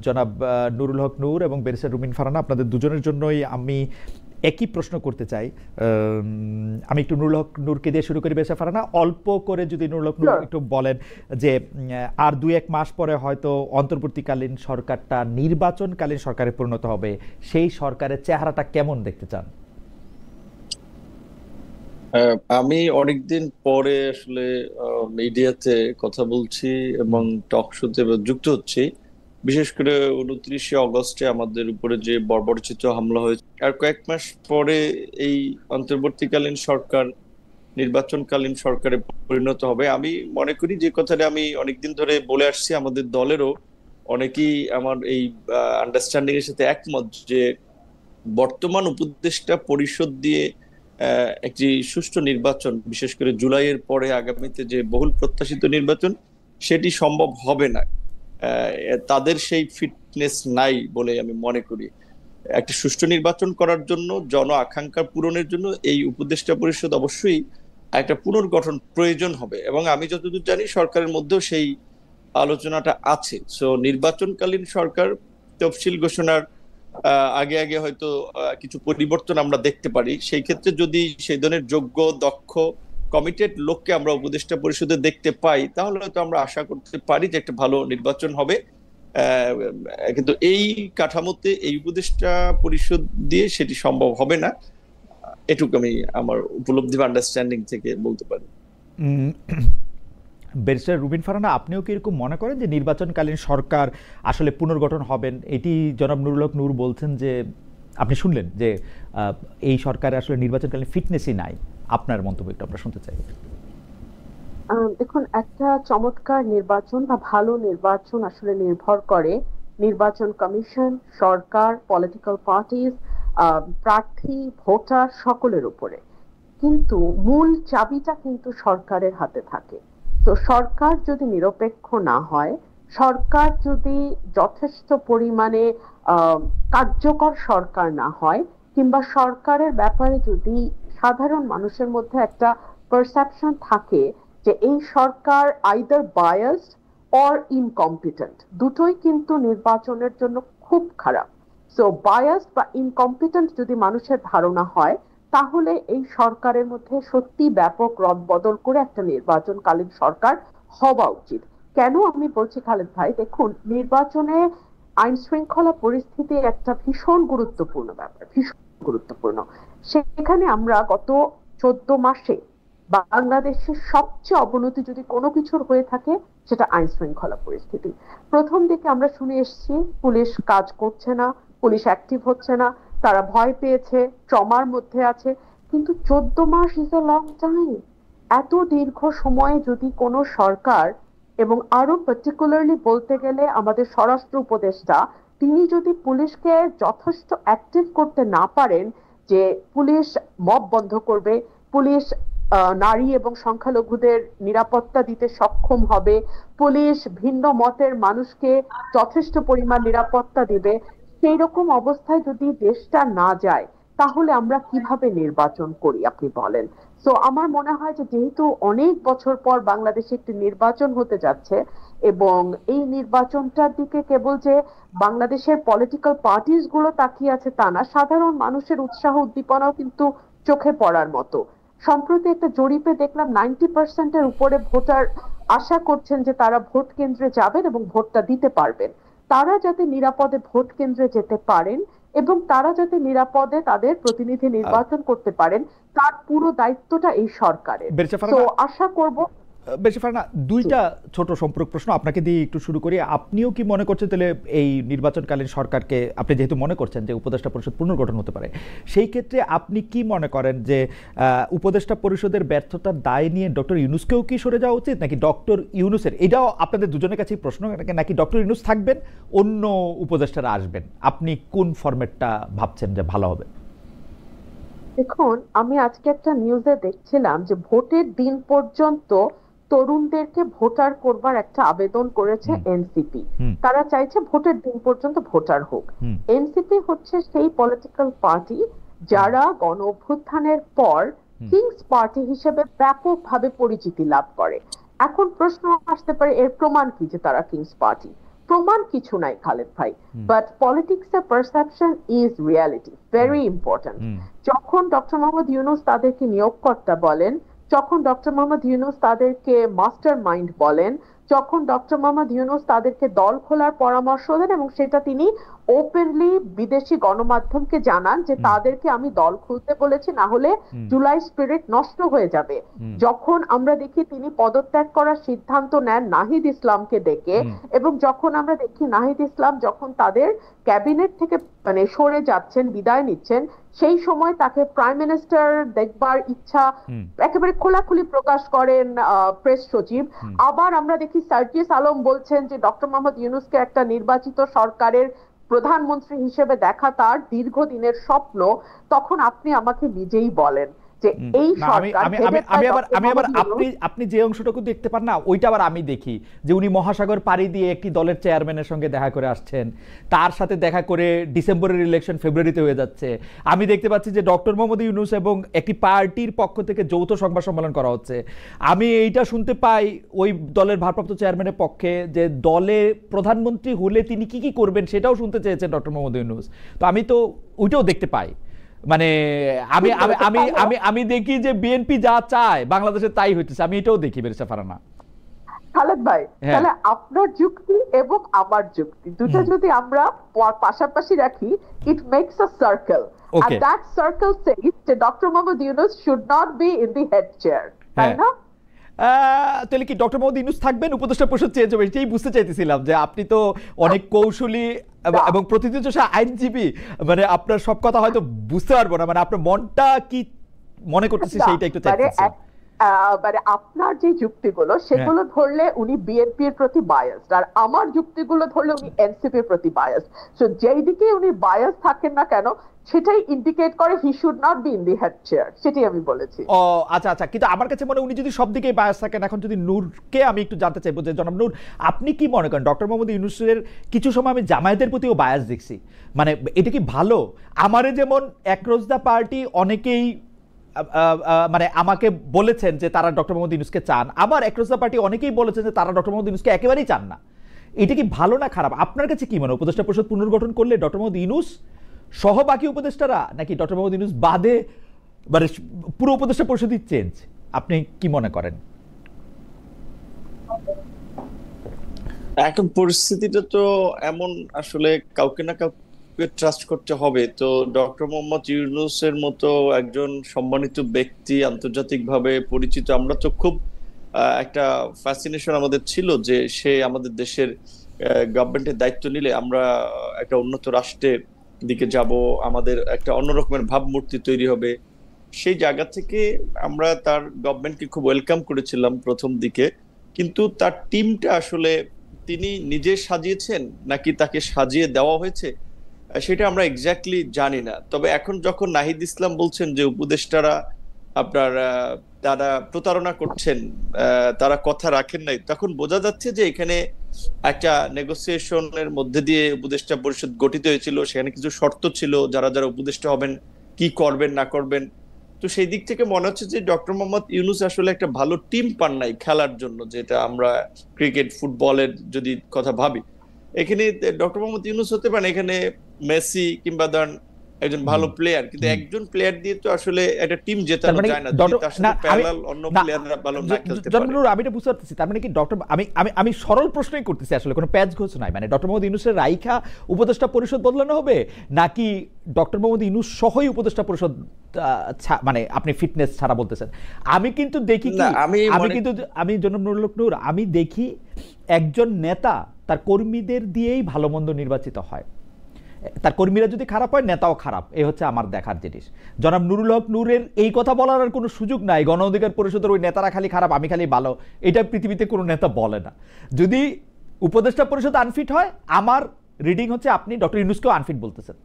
জনাব নুরুল হক নূর এবং ব্যারিস্টার রুমিন ফারহানা, আপনাদের দুজনের জন্যই আমি একই প্রশ্ন করতে চাই। আমি একটু নুরুল হক নূরকে দিয়ে শুরু করি। ব্যারিস্টার ফারহানা, অল্প করে যদি নুরুল হক নূর একটু বলেন যে আর 2-1 মাস পরে হয়তো অন্তর্বর্তীকালীন সরকারটা নির্বাচনকালীন সরকারে পরিণত হবে, সেই সরকারের চেহারাটা কেমন দেখতে চান? আমি অনেকদিন পরে আসলে মিডিয়াতে কথা বলছি এবং টক শোতে যুক্ত হচ্ছি। বিশেষ করে 29শে আগস্টে আমাদের উপরে যে বর্বরচিত হামলা হয়েছে, আর কয়েক মাস পরে এই অন্তর্বর্তীকালীন সরকার নির্বাচনকালীন সরকারে পরিণত হবে। আমি মনে করি যে কথাটা আমি অনেকদিন ধরে বলে আসছি, আমাদের দলেরও অনেকেই আমার এই আন্ডারস্ট্যান্ডিং এর সাথে একমত যে বর্তমান উপদেষ্টা পরিষদ দিয়ে একটি সুষ্ঠু নির্বাচন, বিশেষ করে জুলাইয়ের পরে আগামীতে যে বহুল প্রত্যাশিত নির্বাচন, সেটি সম্ভব হবে না। তাদের সেই ফিটনেস নাই বলে আমি মনে করি। একটা সুষ্ঠু নির্বাচন করার জন্য, জন আকাঙ্ক্ষা পূরণের জন্য এই উপদেষ্টা পরিষদ অবশ্যই একটা পুনর্গঠন প্রয়োজন হবে, এবং আমি যতদূর জানি সরকারের মধ্যেও সেই আলোচনাটা আছে। সো নির্বাচনকালীন সরকার তফসিল ঘোষণার আগে আগে হয়তো কিছু পরিবর্তন আমরা দেখতে পারি। সেই ক্ষেত্রে যদি সেই ধরনের যোগ্য, দক্ষ, কমিটেড লোককে আমরা উপদেষ্টা পরিষদে দেখতে পাই, তাহলে হয়তো আমরা আশা করতে পারি যে একটা ভালো নির্বাচন হবে। কিন্তু এই কাঠামোতে এই উপদেষ্টা পরিষদ দিয়ে সেটি সম্ভব হবে না, এটুকু আমি আমার উপলব্ধি বা আন্ডারস্ট্যান্ডিং থেকে বলতে পারি। ব্যারিস্টার রুবিন ফারহানা, আপনিও কি এরকম মনে করেন যে নির্বাচনকালীন সরকার আসলে পুনর্গঠন হবেন? এটি জনাব নুরুল হক নূর বলছেন যে আপনি শুনলেন যে এই সরকারের আসলে নির্বাচনকালীন ফিটনেসই নাই। আপনার মন্তব্য একটু আমরা শুনতে চাই। দেখুন, একটা চমৎকার নির্বাচন বা ভালো নির্বাচন আসলে নির্ভর করে নির্বাচন কমিশন, সরকার, পলিটিক্যাল পার্টিজ, প্রার্থী, ভোটার সকলের উপরে। কিন্তু মূল চাবিটা কিন্তু সরকারের হাতে থাকে। তো সরকার যদি নিরপেক্ষ না হয়, সরকার যদি যথেষ্ট পরিমাণে কার্যকর সরকার না হয়, কিংবা সরকারের ব্যাপারে যদি সাধারণ মানুষের মধ্যে একটা পারসেপশন থাকে যে এই সরকার আইদার বায়াসড অর ইনকম্পিটেন্ট, দুটোই কিন্তু নির্বাচনের জন্য খুব খারাপ। সো বায়াসড বা ইনকম্পিটেন্ট যদি মানুষের ধারণা হয়, তাহলে এই সরকারের মধ্যে সত্যি ব্যাপক রদবদল করে একটা নির্বাচনকালীন সরকার হওয়া উচিত। কেন আমি বলছি খালেদ ভাই, দেখুন, নির্বাচনে আইন শৃঙ্খলা পরিস্থিতি একটা ভীষণ গুরুত্বপূর্ণ ব্যাপার, ভীষণ গুরুত্বপূর্ণ। সেখানে আমরা গত 14 মাসে বাংলাদেশের সবচেয়ে অবনতি যদি কোনো কিছুর হয়ে থাকে, সেটা আইন শৃঙ্খলা পরিস্থিতি। প্রথম দিকে আমরা শুনে এসেছি পুলিশ কাজ করছে না, পুলিশ অ্যাক্টিভ হচ্ছে না, তারা ভয় পেয়েছে, ট্রমার মধ্যে আছে। কিন্তু 14 much is a long time. এত দীর্ঘ সময়ে যদি কোনো সরকার, এবং আরো পার্টিকুলারলি বলতে গেলে আমাদের স্বরাষ্ট্র উপদেষ্টা, তিনি যদি পুলিশকে যথেষ্ট অ্যাক্টিভ করতে না পারেন যে পুলিশ মব বন্ধ করবে, পুলিশ নারী এবং সংখ্যালঘুদের নিরাপত্তা দিতে সক্ষম হবে, পুলিশ ভিন্ন মতের মানুষকে যথেষ্ট পরিমাণ নিরাপত্তা দিবে, সেই রকম অবস্থায় যদি দেশটা না যায়, তাহলে আমরা কিভাবে নির্বাচন করি আপনি বলেন? তো আমার মনে হয় যে যেহেতু অনেক বছর পর বাংলাদেশে একটি নির্বাচন হতে যাচ্ছে, এবং এই নির্বাচনটার দিকে কেবল যে বাংলাদেশের পলিটিক্যাল পার্টিস গুলো তাকিয়ে আছে তা না, সাধারণ মানুষের উৎসাহ উদ্দীপনাও কিন্তু চোখে পড়ার মতো। সম্প্রতি একটা জরিপে দেখলাম 90%-এর উপরে ভোটার আশা করছেন যে তারা ভোট কেন্দ্রে যাবেন এবং ভোটটা দিতে পারবেন। তারা যাতে নিরাপদে ভোট কেন্দ্রে যেতে পারেন এবং তারা যাতে নিরাপদে তাদের প্রতিনিধি নির্বাচন করতে পারেন, তার পুরো দায়িত্বটা এই সরকারের। তো আশা করব। বেশি ফারহানা, দুইটা ছোট সম্পর্ক প্রশ্ন আপনাকে দিয়ে একটু শুরু করি। আপনিও কি মনে করছেন তাহলে এই নির্বাচনকালীন সরকারকে, আপনি যেহেতু মনে করছেন যে উপদেষ্টা পরিষদ পুনর্গঠন হতে পারে, সেই ক্ষেত্রে আপনি কি মনে করেন যে উপদেষ্টা পরিষদের ব্যর্থতার দায় নিয়ে ডক্টর ইউনূসকেও কি সরে যাওয়া উচিত, নাকি ডক্টর ইউনূসের, এটাও আপনাদের দুজনের কাছেই প্রশ্ন, নাকি ডক্টর ইউনূস থাকবেন, অন্য উপদেষ্টারা আসবেন? আপনি কোন ফরম্যাটটা ভাবছেন যে ভালো হবে? দেখুন, আমি আজকে একটা নিউজে দেখছিলাম যে ভোটের দিন পর্যন্ত তরুণদেরকে ভোটার করবার একটা আবেদন করেছে এনসিপি। তারা চাইছে ভোটের দিন পর্যন্ত ভোটার হোক। এনসিপি হচ্ছে সেই পলিটিক্যাল পার্টি যারা গণ অভ্যুত্থানের পর কিংস পার্টি হিসেবে ব্যাপকভাবে পরিচিতি লাভ করে। এখন প্রশ্ন আসতে পারে, এর প্রমাণ কি যে তারা কিংস পার্টি? প্রমাণ কিছু নাই খালেদ ভাই, বাট পলিটিক্স এর perception is reality, very important. যখন ডক্টর মোহাম্মদ ইউনূস তাদেরকে নিয়োগকর্তা বলেন, যখন ডক্টর মোহাম্মদ ইউনূস তাদেরকে মাস্টার মাইন্ড বলেন, যখন ডক্টর মোহাম্মদ ইউনূস তাদেরকে দল খোলার পরামর্শ দেন এবং সেটা তিনি ওপেনলি বিদেশি গণমাধ্যমকে জানান যে তাদেরকে আমি দল খুলতে বলেছি, না হলে জুলাই স্পিরিট নষ্ট হয়ে যাবে। যখন আমরা দেখি তিনি পদত্যাগ করার সিদ্ধান্ত নেন নাহিদ ইসলামকে ডেকে, এবং যখন আমরা দেখি নাহিদ ইসলাম যখন তাদের ক্যাবিনেট থেকে মানে সরে যাচ্ছেন, বিদায় নিচ্ছেন, সেই সময় তাকে প্রাইম মিনিস্টার দেখবার ইচ্ছা একেবারে খোলাখুলি প্রকাশ করেন প্রেস সচিব। আবার আমরা দেখি সার্জিস আলম বলছেন যে ডক্টর মোহাম্মদ ইউনূসকে একটা নির্বাচিত সরকারের প্রধানমন্ত্রী হিসেবে দেখা তার দীর্ঘদিনের স্বপ্ন। তখন আপনি আমাকে নিজেই বলেন যে এই সরকার, আমি আবার আপনি যে অংশটুকু দেখতে পান না, ওইটা আবার আমি দেখি যে উনি মহাসাগর পাড়ি দিয়ে একটি দলের চেয়ারম্যানের সঙ্গে দেখা করে আসছেন, তার সাথে দেখা করে ডিসেম্বরের ইলেকশন ফেব্রুয়ারিতে হয়ে যাচ্ছে। আমি দেখতে পাচ্ছি যে ডক্টর মোহাম্মদ ইউনূস এবং একটি পার্টির পক্ষ থেকে যৌথ সংবাদ সম্মেলন করা হচ্ছে। আমি এইটা শুনতে পাই ওই দলের ভারপ্রাপ্ত চেয়ারম্যানের পক্ষে যে দলে প্রধানমন্ত্রী হলে তিনি কি কি করবেন সেটাও শুনতে চেয়েছেন ডক্টর মোহাম্মদ ইউনূস। তো আমি তো ওইটাও দেখতে পাই, মানে আমি আমি আমি আমি দেখি যে বিএনপি যা চায় বাংলাদেশে তাই হইতেছে, আমি এটাও দেখি বেরেসা ফারানা। খালেদ ভাই, তাহলে আপনার যুক্তি এবং আমার যুক্তি দুটো যদি আমরা পাশাপাশি রাখি, it makes a circle, and that circle says that Dr. Mohammad Yunus should not be in the head chair, তাই না? তাহলে কি ডক্টর মোহাম্মদ ইউনূস থাকবেন, উপদেষ্টা পরিষদ চেঞ্জ হবে? এটাই বুঝতে চাইতেছিলাম যে আপনি তো অনেক কৌশলী এবং প্রতিনিধিত্বশীল আইনজীবী, মানে আপনার সব কথা হয়তো বুঝতে পারবো না, মানে আপনার মনটা কি মনে করতেছে সেইটা একটু চাইতেছি। মানে আপনার যে যুক্তিগুলো সেগুলো ধরলে উনি বিএনপির প্রতি বায়াসড, আর আমার যুক্তিগুলো ধরলে উনি এনসিপির প্রতি বায়াসড। সো যেই দিকে উনি বায়াস থাকেন না কেন সেটাই ইন্ডিকেট করে he should not be in the head chair, সেটাই আমি বলেছি। ও আচ্ছা আচ্ছা, কিন্তু আমার কাছে মনে উনি যদি সব দিকেই বায়াস থাকেন, এখন যদি নূরকে আমি একটু জানতে চাইবো যে জনাব নূর, আপনি কি মনে করেন ডক্টর মোহাম্মদ ইউনূসের কিছু সময় আমি জামায়াতের প্রতিও বায়াস দেখছি, মানে এটা কি ভালো? আমারে যেমন অ্যাক্রস দ্য পার্টি অনেকেই মানে আমাকে বলেছেন যে তারা ডক্টর মোহাম্মদ ইউনূসকে চান, আবার অ্যাক্রস দ্য পার্টি অনেকেই বলেছেন যে তারা ডক্টর মোহাম্মদ ইউনূসকে একেবারেই চান না। এটা কি ভালো না খারাপ? আপনার কাছে কি মনে হয়, উপদেষ্টা পরিষদ পুনর্গঠন করলে ডক্টর মোহাম্মদ ইউনূস সহ বাকি উপদেষ্টারা, নাকি ডক্টর মোহাম্মদ ইউনূস বাদে মানে পুরো উপদেষ্টা পরিষদই চেঞ্জ, আপনি কি মনে করেন? এখন পরিস্থিতিটা তো এমন, আসলে কাউকে না কাউকে ট্রাস্ট করতে হবে। তো ডক্টর মোহাম্মদ ইউনূসের মতো একজন সম্মানিত ব্যক্তি, আন্তর্জাতিকভাবে পরিচিত, আমরা তো খুব একটা ফ্যাসিনেশন আমাদের ছিল যে সে আমাদের দেশের গভর্নমেন্টের দায়িত্ব নিলে আমরা একটা উন্নত রাষ্ট্রের দিকে যাব, আমাদের একটা অন্যরকমের ভাবমূর্তি তৈরি হবে। সেই জায়গা থেকে আমরা তার গভর্নমেন্টকে খুব ওয়েলকাম করেছিলাম প্রথম দিকে, কিন্তু তার টিমটা আসলে তিনি নিজে সাজিয়েছেন নাকি তাকে সাজিয়ে দেওয়া হয়েছে সেটা আমরা এক্স্যাক্টলি জানি না। তবে এখন যখন নাহিদ ইসলাম বলছেন যে উপদেষ্টারা আপনার তারা প্রতারণা করছেন, তারা কথা রাখেন নাই, তখন বোঝা যাচ্ছে যে এখানে একটা নেগোসিয়েশনের মধ্যে দিয়ে উপদেষ্টা পরিষদ গঠিত হয়েছিল, সেখানে কিছু শর্ত ছিল যারা যারা উপদেষ্টা হবেন কি করবেন না করবেন। তো সেই দিক থেকে মনে হচ্ছে যে ডক্টর মোহাম্মদ ইউনূস আসলে একটা ভালো টিম পান নাই খেলার জন্য, যেটা আমরা ক্রিকেট ফুটবলের যদি কথা ভাবি, এখানে ডক্টর মোহাম্মদ ইউনূস হতে পারেন এখানে মেসি কিংবা ধরেন একজন ভালো প্লেয়ার, কিন্তু একজন প্লেয়ার দিয়ে তো আসলে একটা টিম জেতানো যায় না, যদি তার সাথে প্যারালাল অন্য প্লেয়াররা ভালো না খেলতে পারে। আমি এটা বুঝতে পারতেছি, তার মানে কি ডক্টর আমি সরল প্রশ্নই করতেছি, আসলে কোনো প্যাচ ঘোষ নাই, মানে ডক্টর মোহাম্মদ ইউনূসের রাইখা উপদেষ্টা পরিষদ বদলানো হবে, নাকি ডক্টর মোহাম্মদ ইউনূস সহই উপদেষ্টা পরিষদ মানে আপনি ফিটনেস ছাড়া বলতেছেন? আমি কিন্তু দেখি কি, আমি জনাব নুরুল হক নূর, আমি দেখি একজন নেতা তার কর্মীদের দিয়েই ভালো মন্দ নির্বাচিত হয়, তার কর্মীরা যদি খারাপ হয় নেতাও খারাপ, এই হচ্ছে আমার দেখার জিনিস। জনাব নুরুল হক নূরের এই কথা বলার আর কোনো সুযোগ নাই, গণ অধিকার পরিষদের ওই নেতারা খালি খারাপ আমি খালি ভালো, এটা পৃথিবীতে কোনো নেতা বলে না। যদি উপদেষ্টা পরিষদ আনফিট হয়, আমার রিডিং হচ্ছে আপনি ডক্টর ইউনূসকেও আনফিট বলতেছেন।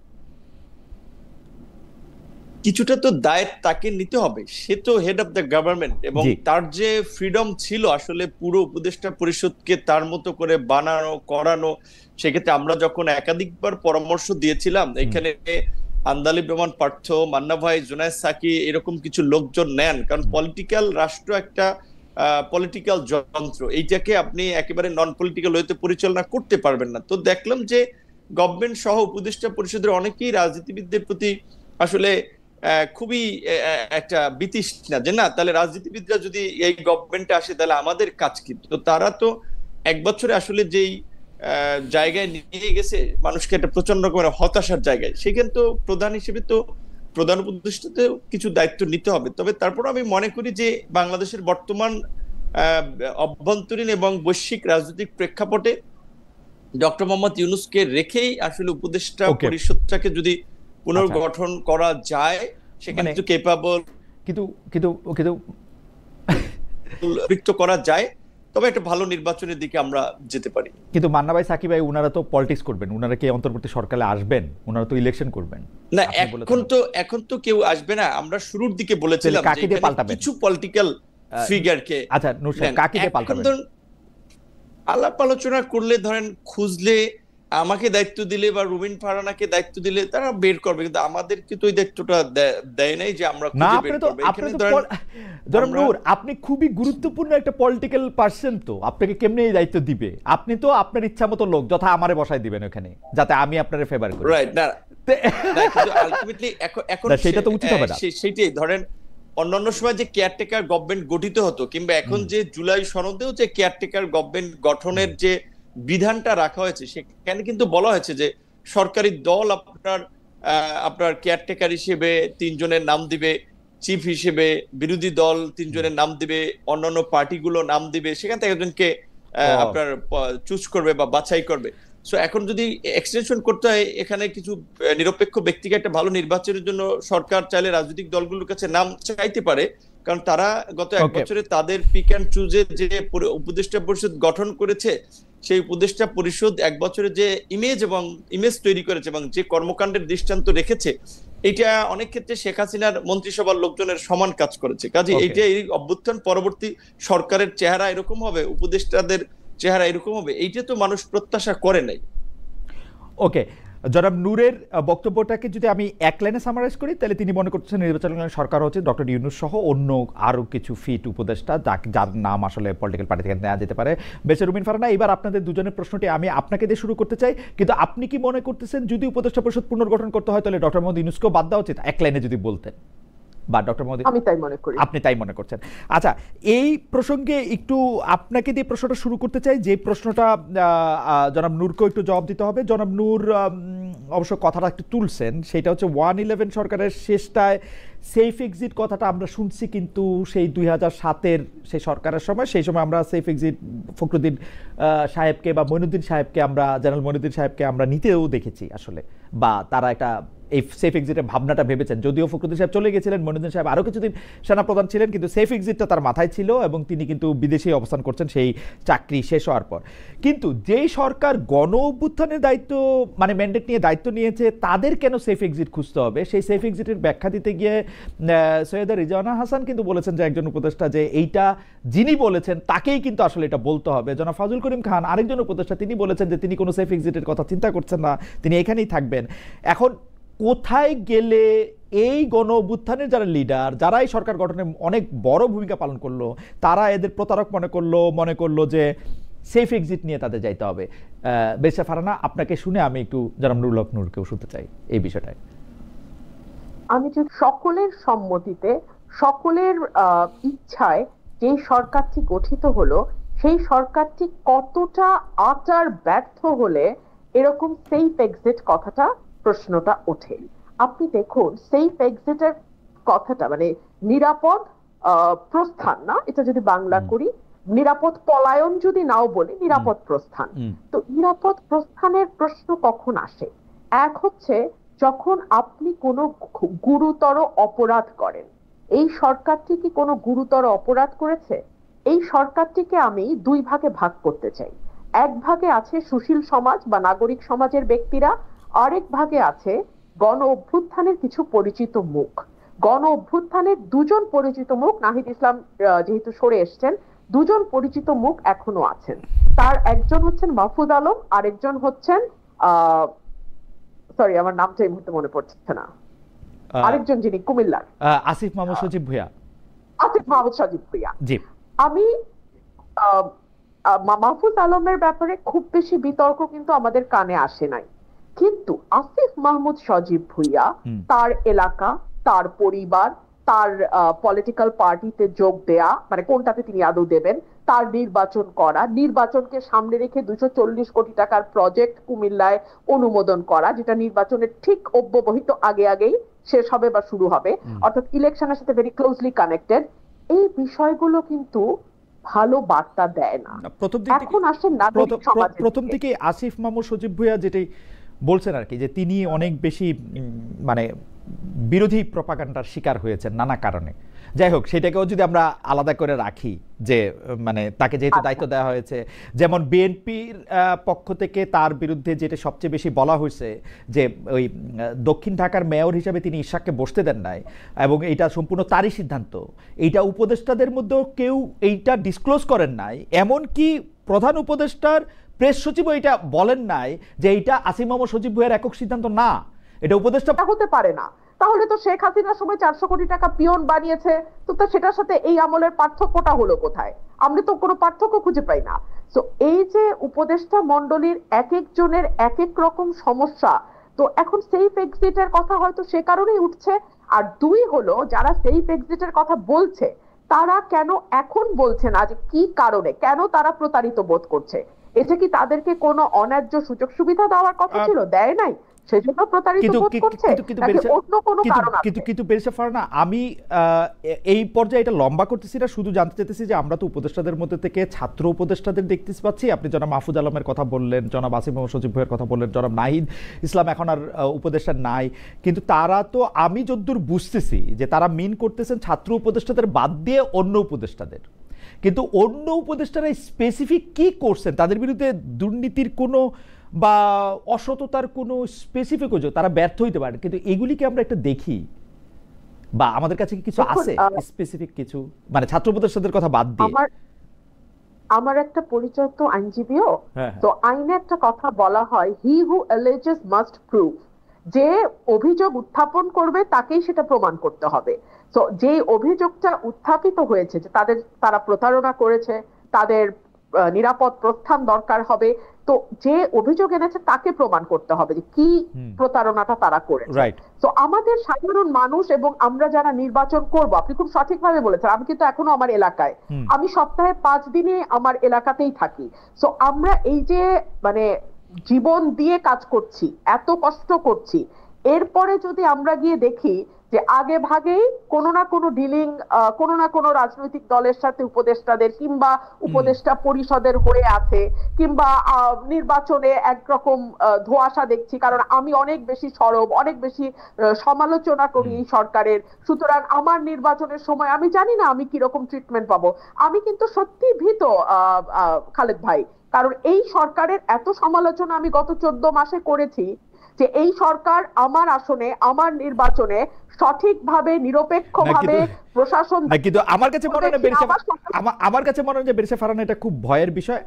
কিছুটা তো দায়িত্ব তাকে নিতে হবে, সে তো হেড অফ দ্য গভর্নমেন্ট, এবং তার যে ফ্রিডম ছিল আসলে পুরো উপদেষ্টা পরিষদকে তার মতো করে বানানো করানো, সেক্ষেত্রে আমরা যখন একাধিকবার পরামর্শ দিয়েছিলাম, এখানে আন্দালিব রহমান পার্থ, মান্না ভাই, জুনায়েদ সাকি এরকম কিছু লোকজন নেন, কারণ পলিটিক্যাল রাষ্ট্র একটা পলিটিক্যাল যন্ত্র, এইটাকে আপনি একেবারে নন পলিটিক্যাল ওয়েতে পরিচালনা করতে পারবেন না। তো দেখলাম যে গভর্নমেন্ট সহ উপদেষ্টা পরিষদের অনেকেই রাজনীতিবিদদের প্রতি আসলে খুবই একটা বিতৃষ্ণা, যে না তাহলে রাজনীতিবিদরা যদি এই গভর্নমেন্টে আসে তাহলে আমাদের কাজ কি। তো তারা তো এক বছরে আসলে যেই জায়গায় নিয়ে গেছে মানুষকে একটা প্রচন্ড রকমের হতাশার জায়গায়, সেখানে তো প্রধান হিসেবে তো প্রধান উপদেষ্টাতেও কিছু দায়িত্ব নিতে হবে। তবে তারপর আমি মনে করি যে বাংলাদেশের বর্তমান অভ্যন্তরীণ এবং বৈশ্বিক রাজনৈতিক প্রেক্ষাপটে ডক্টর মোহাম্মদ ইউনূসকে রেখেই আসলে উপদেষ্টা পরিষদটাকে যদি পুনর্গঠন করা যায়, সেখানে একটু কেপাবল কিন্তু কিন্তু কিন্তু করা যায়, তবে একটা ভালো নির্বাচনের দিকে আমরা যেতে পারি। কিন্তু মান্না ভাই, সাকিব ভাই, উনারা তো পলিটিক্স করবেন, উনারা কি অন্তর্বর্তী সরকারে আসবেন? উনারা তো ইলেকশন করবেন না, এখন তো কেউ আসবে না। আমরা শুরুর দিকে বলেছিলাম কিছু পলিটিক্যাল ফিগারকে। আচ্ছা নূর সাহেব, কাকে দিয়ে পাল্টাবেন? আলাপ আলোচনা করলে, ধরেন খুঁজলে, আমাকে দায়িত্ব দিলে বা রুমিন ফারহানাকে দায়িত্ব দিলে তারা বের করবে, কিন্তু আমাদেরকে তো ওই দায়িত্বটা দেয় নাই যে আমরা খুঁজে বের করব। ধরেন নূর, আপনি খুবই গুরুত্বপূর্ণ একটা পলিটিক্যাল পার্সন, তো আপনাকে কেমনে এই দায়িত্ব দিবে? আপনি তো আপনার ইচ্ছা মতো লোক যথা আমারে বসাই দিবেন ওখানে, যাতে আমি আপনারে ফেভার করি, রাইট? না, কিন্তু আলটিমেটলি এখন সেটা তো উচিত হবে না। সেইটাই ধরেন অন্যান্য সময় যে কেয়ারটেকার গভর্নমেন্ট গঠিত হতো, কিংবা এখন যে জুলাই সনদেও যে কেয়ারটেকার গভর্নমেন্ট গঠনের যে বিধানটা রাখা হয়েছে, সেখানে কিন্তু বলা হয়েছে যে সরকারি দল আপনার কেয়ারটেকার হিসেবে 3 জনের নাম দিবে, চিফ হিসেবে বিরোধী দল 3 জনের নাম দিবে, অন্যান্য পার্টিগুলো নাম দিবে, সেখান থেকে একজনকে আপনার চুজ করবে বা বাছাই করবে। সো এখন যদি এক্সটেনশন করতে হয়, এখানে কিছু নিরপেক্ষ ব্যক্তিকে একটা ভালো নির্বাচনের জন্য সরকার চাইলে রাজনৈতিক দলগুলোর কাছে নাম চাইতে পারে, কারণ তারা গত 1 বছরে তাদের পিক অ্যান্ড চুজে যে উপদেষ্টা পরিষদ গঠন করেছে, সেই উপদেষ্টা পরিষদ 1 বছরে যে ইমেজ তৈরি করেছে এবং যে কর্মকাণ্ডের দৃষ্টান্ত রেখেছে, এটা অনেক ক্ষেত্রে শেখ হাসিনার মন্ত্রিসভার লোকজনের সমান কাজ করেছে। কাজে এইটা এই অভ্যুত্থান পরবর্তী সরকারের চেহারা এরকম হবে, উপদেষ্টাদের চেহারা এরকম হবে, এইটা তো মানুষ প্রত্যাশা করে নাই। ওকে, জনাব নূরের বক্তব্যটাকে যদি আমি এক লাইনে সামারাইজ করি, তাহলে তিনি মনে করছেন নির্বাচন সরকার হচ্ছে ডক্টর ইউনূস সহ অন্য আরো কিছু ফিট উপদেষ্টা, যার নাম আসলে পলিটিক্যাল পার্টি থেকে নেওয়া যেতে পারে। বেশ, রুমিন ফারহানা, এবার আপনাদের দুজনের প্রশ্নটি আমি আপনাকে দিয়ে শুরু করতে চাই। কিন্তু আপনি কি মনে করতেছেন যদি উপদেষ্টা পরিষদ পুনর্গঠন করতে হয় তাহলে ডক্টর মোহাম্মদ ইউনূসকেও বাদ দেওয়া উচিত? এক লাইনে যদি বলতেন। বা ডক্টর মোহাম্মদ, আমি তাই মনে করি। আপনি তাই মনে করছেন। আচ্ছা, এই প্রসঙ্গে একটু আপনাকে দিয়ে প্রশ্নটা শুরু করতে চাই, যে প্রশ্নটা জনাব নূরকেও একটু জবাব দিতে হবে। জনাব নূর অবশ্য কথাটা একটু তুলছেন, সেটা হচ্ছে 1-11 সরকারের শেষটায় সেফ এক্সিট কথাটা আমরা শুনছি, কিন্তু সেই 2007-এর সেই সরকারের সময়, সেই সময় আমরা সেফ এক্সিট ফখরুদ্দিন সাহেবকে বা মঈনুদ্দিন সাহেবকে, আমরা জেনারেল মঈনুদ্দিন সাহেবকে আমরা নিতেও দেখেছি আসলে, বা তারা একটা এই সেফ এক্সিটের ভাবনাটা ভেবেছেন। যদিও ফখরুদ্দিন সাহেব চলে গেছিলেন, মঈনুদ্দিন সাহেব আরও কিছুদিন সেনাপ্রধান ছিলেন, কিন্তু সেফ এক্সিটটা তার মাথায় ছিল এবং তিনি কিন্তু বিদেশেই অবস্থান করছেন সেই চাকরি শেষ হওয়ার পর। কিন্তু যেই সরকার গণ অভ্যুত্থানের দায়িত্ব মানে ম্যান্ডেট নিয়ে দায়িত্ব নিয়েছে, তাদের কেন সেফ এক্সিট খুঁজতে হবে? সেই সেফ এক্সিটের ব্যাখ্যা দিতে গিয়ে সৈয়দা রিজওয়ানা হাসান কিন্তু বলেছেন, যে একজন উপদেষ্টা, যে এইটা যিনি বলেছেন তাকেই কিন্তু আসলে এটা বলতে হবে। জনাব ফাজুল করিম খান আরেকজন উপদেষ্টা, তিনি বলেছেন যে তিনি কোনো সেফ এক্সিটের কথা চিন্তা করছেন না, তিনি এখানেই থাকবেন। এখন কোথায় গেলে এই গণ অভ্যুত্থানের যারা লিডার, যারা এই সরকার গঠনে অনেক বড় ভূমিকা পালন করলো, তারা এদের প্রতারক মনে করলো যে সেফ এক্সিট নিয়ে তাদের যাইতে হবে? বেশা ফারহানা, আপনাকে শুনে আমি একটু জনাব নুরুল হক নূরকেও শুনতে চাই এই বিষয়টায়। আমি যে সকলের সম্মতিতে, সকলের ইচ্ছায় যে সরকারটি গঠিত হলো, সেই সরকারটি কতটা আটার ব্যর্থ হলে এরকম সেফ এক্সিট কথাটা প্রশ্নটা ওঠে। আপনি দেখুন, সেফ এক্সিটের কথাটা মানে নিরাপদ প্রস্থান না, এটা যদি বাংলা করি, নিরাপদ পলায়ন যদি নাও বলি, নিরাপদ প্রস্থান। তো নিরাপদ প্রস্থানের প্রশ্ন কখন আসে? এক হচ্ছে যখন আপনি কোনো গুরুতর অপরাধ করেন। এই সরকারটি কি কোনো গুরুতর অপরাধ করেছে? এই সরকারটিকে আমি 2 ভাগে ভাগ করতে চাই। এক ভাগে আছে সুশীল সমাজ বা নাগরিক সমাজের ব্যক্তিরা, আরেক ভাগে আছে গণ অভ্যুত্থানের কিছু পরিচিত মুখ। গণ অভ্যুত্থানের 2 জন পরিচিত মুখ, নাহিদ ইসলাম যেহেতু সরে এসছেন, 2 জন পরিচিত মুখ এখনো আছেন। তার একজন হচ্ছেন মাহফুজ আলম, আরেকজন হচ্ছেন সরি আমার নামটা এই মুহূর্তে মনে পড়ছে না, আরেকজন যিনি কুমিল্লার, আসিফ মাহমুদ সজীব ভুঁইয়া। আসিফ মাহমুদ সজীব ভুঁইয়া। জি। আমি আহ, মাহফুজ আলমের ব্যাপারে খুব বেশি বিতর্ক কিন্তু আমাদের কানে আসে নাই, কিন্তু আসিফ মাহমুদ সজীব ভুঁইয়া, তার এলাকা, তার পরিবার, তার পলিটিক্যাল পার্টিতে যোগ দেয়া, মানে কোনটাতে তিনি আদৌ দেবেন, তার নির্বাচন করা, নির্বাচনকে সামনে রেখে 240 কোটি টাকার প্রজেক্ট কুমিল্লায় অনুমোদন করা, যেটা নির্বাচনের ঠিক অব্যবহিত আগে আগেই শেষ হবে বা শুরু হবে, অর্থাৎ ইলেকশনের সাথে ভেরি ক্লোজলি কানেক্টেড। এই বিষয়গুলো কিন্তু ভালো বার্তা দেয় না। এখন আসেন নাগরিক সমাজ। প্রথম থেকে আসিফ মাহমুদ সজীব ভুঁইয়া যেটাই বলছেন আর কি, যে তিনি অনেক বেশি মানে বিরোধী প্রপাগান্ডার শিকার হয়েছেন নানা কারণে। যাই হোক, সেটাকেও যদি আমরা আলাদা করে রাখি, যে মানে তাকে যেহেতু দায়িত্ব দেওয়া হয়েছে, যেমন বিএনপির পক্ষ থেকে তার বিরুদ্ধে যেটা সবচেয়ে বেশি বলা হয়েছে যে ওই দক্ষিণ ঢাকার মেয়র হিসেবে তিনি ইশাককে বসতে দেন নাই, এবং এটা সম্পূর্ণ তারই সিদ্ধান্ত। এইটা উপদেষ্টাদের মধ্যেও কেউ এইটা ডিসক্লোজ করেন নাই, এমনকি প্রধান উপদেষ্টার প্রেস সচিবও এটা বলেন নাই যে এইটা আসিফ মাহমুদ সজীব ভুঁইয়ার একক সিদ্ধান্ত না, এটা উপদেষ্টা হতে পারে না। তাহলে তো শেখ হাসিনার সময় 400 কোটি টাকা পিয়ন বানিয়েছে, তো সেটার সাথে এই আমলের পার্থক্যটা হলো কোথায়? আমরা তো কোনো পার্থক্য খুঁজে পাই না। তো এই যে উপদেষ্টা মণ্ডলীর এক একজনের এক এক রকম সমস্যা, তো এখন সেফ এক্সিটের কথা হয়তো সে কারণেই উঠছে। আর দুই হলো, যারা সেফ এক্সিটের কথা বলছে তারা কেন এখন বলছে না যে কি কারণে, কেন তারা প্রতারিত বোধ করছে? এটা কি তাদেরকে কোনো অন্যায্য সুযোগ সুবিধা দেওয়ার কথা ছিল, দেয় নাই, সেজন্য প্রতারিত বোধ করছে, নাকি অন্য কোনো কারণ আছে? কিন্তু বেরিসা ফারহানা, আমি এই পর্যায়ে এটা লম্বা করতেছি না, শুধু জানতে চাইতেছি যে আমরা তো উপদেষ্টাদের মধ্যে থেকে ছাত্র উপদেষ্টাদের দেখতে পাচ্ছি। আপনি জনাব মাহফুজ আলমের কথা বললেন, জনাব আসিফ মাহমুদ সজীব ভুঁইয়ার কথা বললেন, জনাব নাহিদ ইসলাম এখন আর উপদেষ্টা নাই, কিন্তু তারা তো, আমি যতদূর বুঝতেছি যে তারা মিন করতেছেন ছাত্র উপদেষ্টাদের বাদ দিয়ে অন্য উপদেষ্টাদের। কিন্তু অন্য উপদেষ্টারা স্পেসিফিক কি করছেন, তাদের বিরুদ্ধে দুর্নীতির কোনো বা অসততার কোনো স্পেসিফিক অভিযোগ, তারা ব্যর্থ হইতে পারে, কিন্তু এগুলিকে আমরা একটা দেখি বা আমাদের কাছে কি কিছু আছে স্পেসিফিক কিছু, মানে ছাত্র উপদেষ্টাদের কথা বাদ দিয়ে? আমার একটা পরিচয় তো আইনজীবীও, তো আইনে একটা কথা বলা হয়, হি হু অ্যালেজেস মাস্ট প্রুভ। যে অভিযোগ উত্থাপন করবে তাকেই সেটা প্রমাণ করতে হবে। তো যে অভিযোগটা উত্থাপিত হয়েছে যে তারা প্রতারণা করেছে, তাদের নিরাপদ প্রস্থান দরকার হবে, তো যে অভিযোগ এনেছে তাকে প্রমাণ করতে হবে যে কি প্রতারণাটা তারা করেছে। তো আমাদের সাধারণ মানুষ এবং আমরা যারা নির্বাচন করব, আপনি খুব সঠিকভাবে বলেছেন, আমি কিন্তু এখনো আমার এলাকায়, আমি সপ্তাহে 5 দিনে আমার এলাকাতেই থাকি। তো আমরা এই যে মানে জীবন দিয়ে কাজ করছি, এত কষ্ট করছি, এরপরে যদি আমরা গিয়ে দেখি যে আগে ভাগেই কোনো না কোনো ডিলিং কোনো না কোনো রাজনৈতিক দলের সাথে উপদেষ্টাদের কিংবা উপদেষ্টা পরিষদের হয়ে আছে, কিংবা নির্বাচনে একরকম ধোঁয়াশা দেখছি, কারণ আমি অনেক বেশি সরব, অনেক বেশি সমালোচনা করি এই সরকারের, সুতরাং আমার নির্বাচনের সময় আমি জানি না আমি কিরকম ট্রিটমেন্ট পাবো। আমি কিন্তু সত্যি ভীত খালেদ ভাই, কারণ এই সরকারের এত সমালোচনা আমি গত 14 মাসে করেছি যে এই সরকার আমার আসনে, আমার নির্বাচনে সঠিকভাবে নিরপেক্ষভাবে প্রশাসন, কিন্তু আমার কাছে মনে হয় যে বেরিসা ফারহানা এটা খুব ভয়ের বিষয়।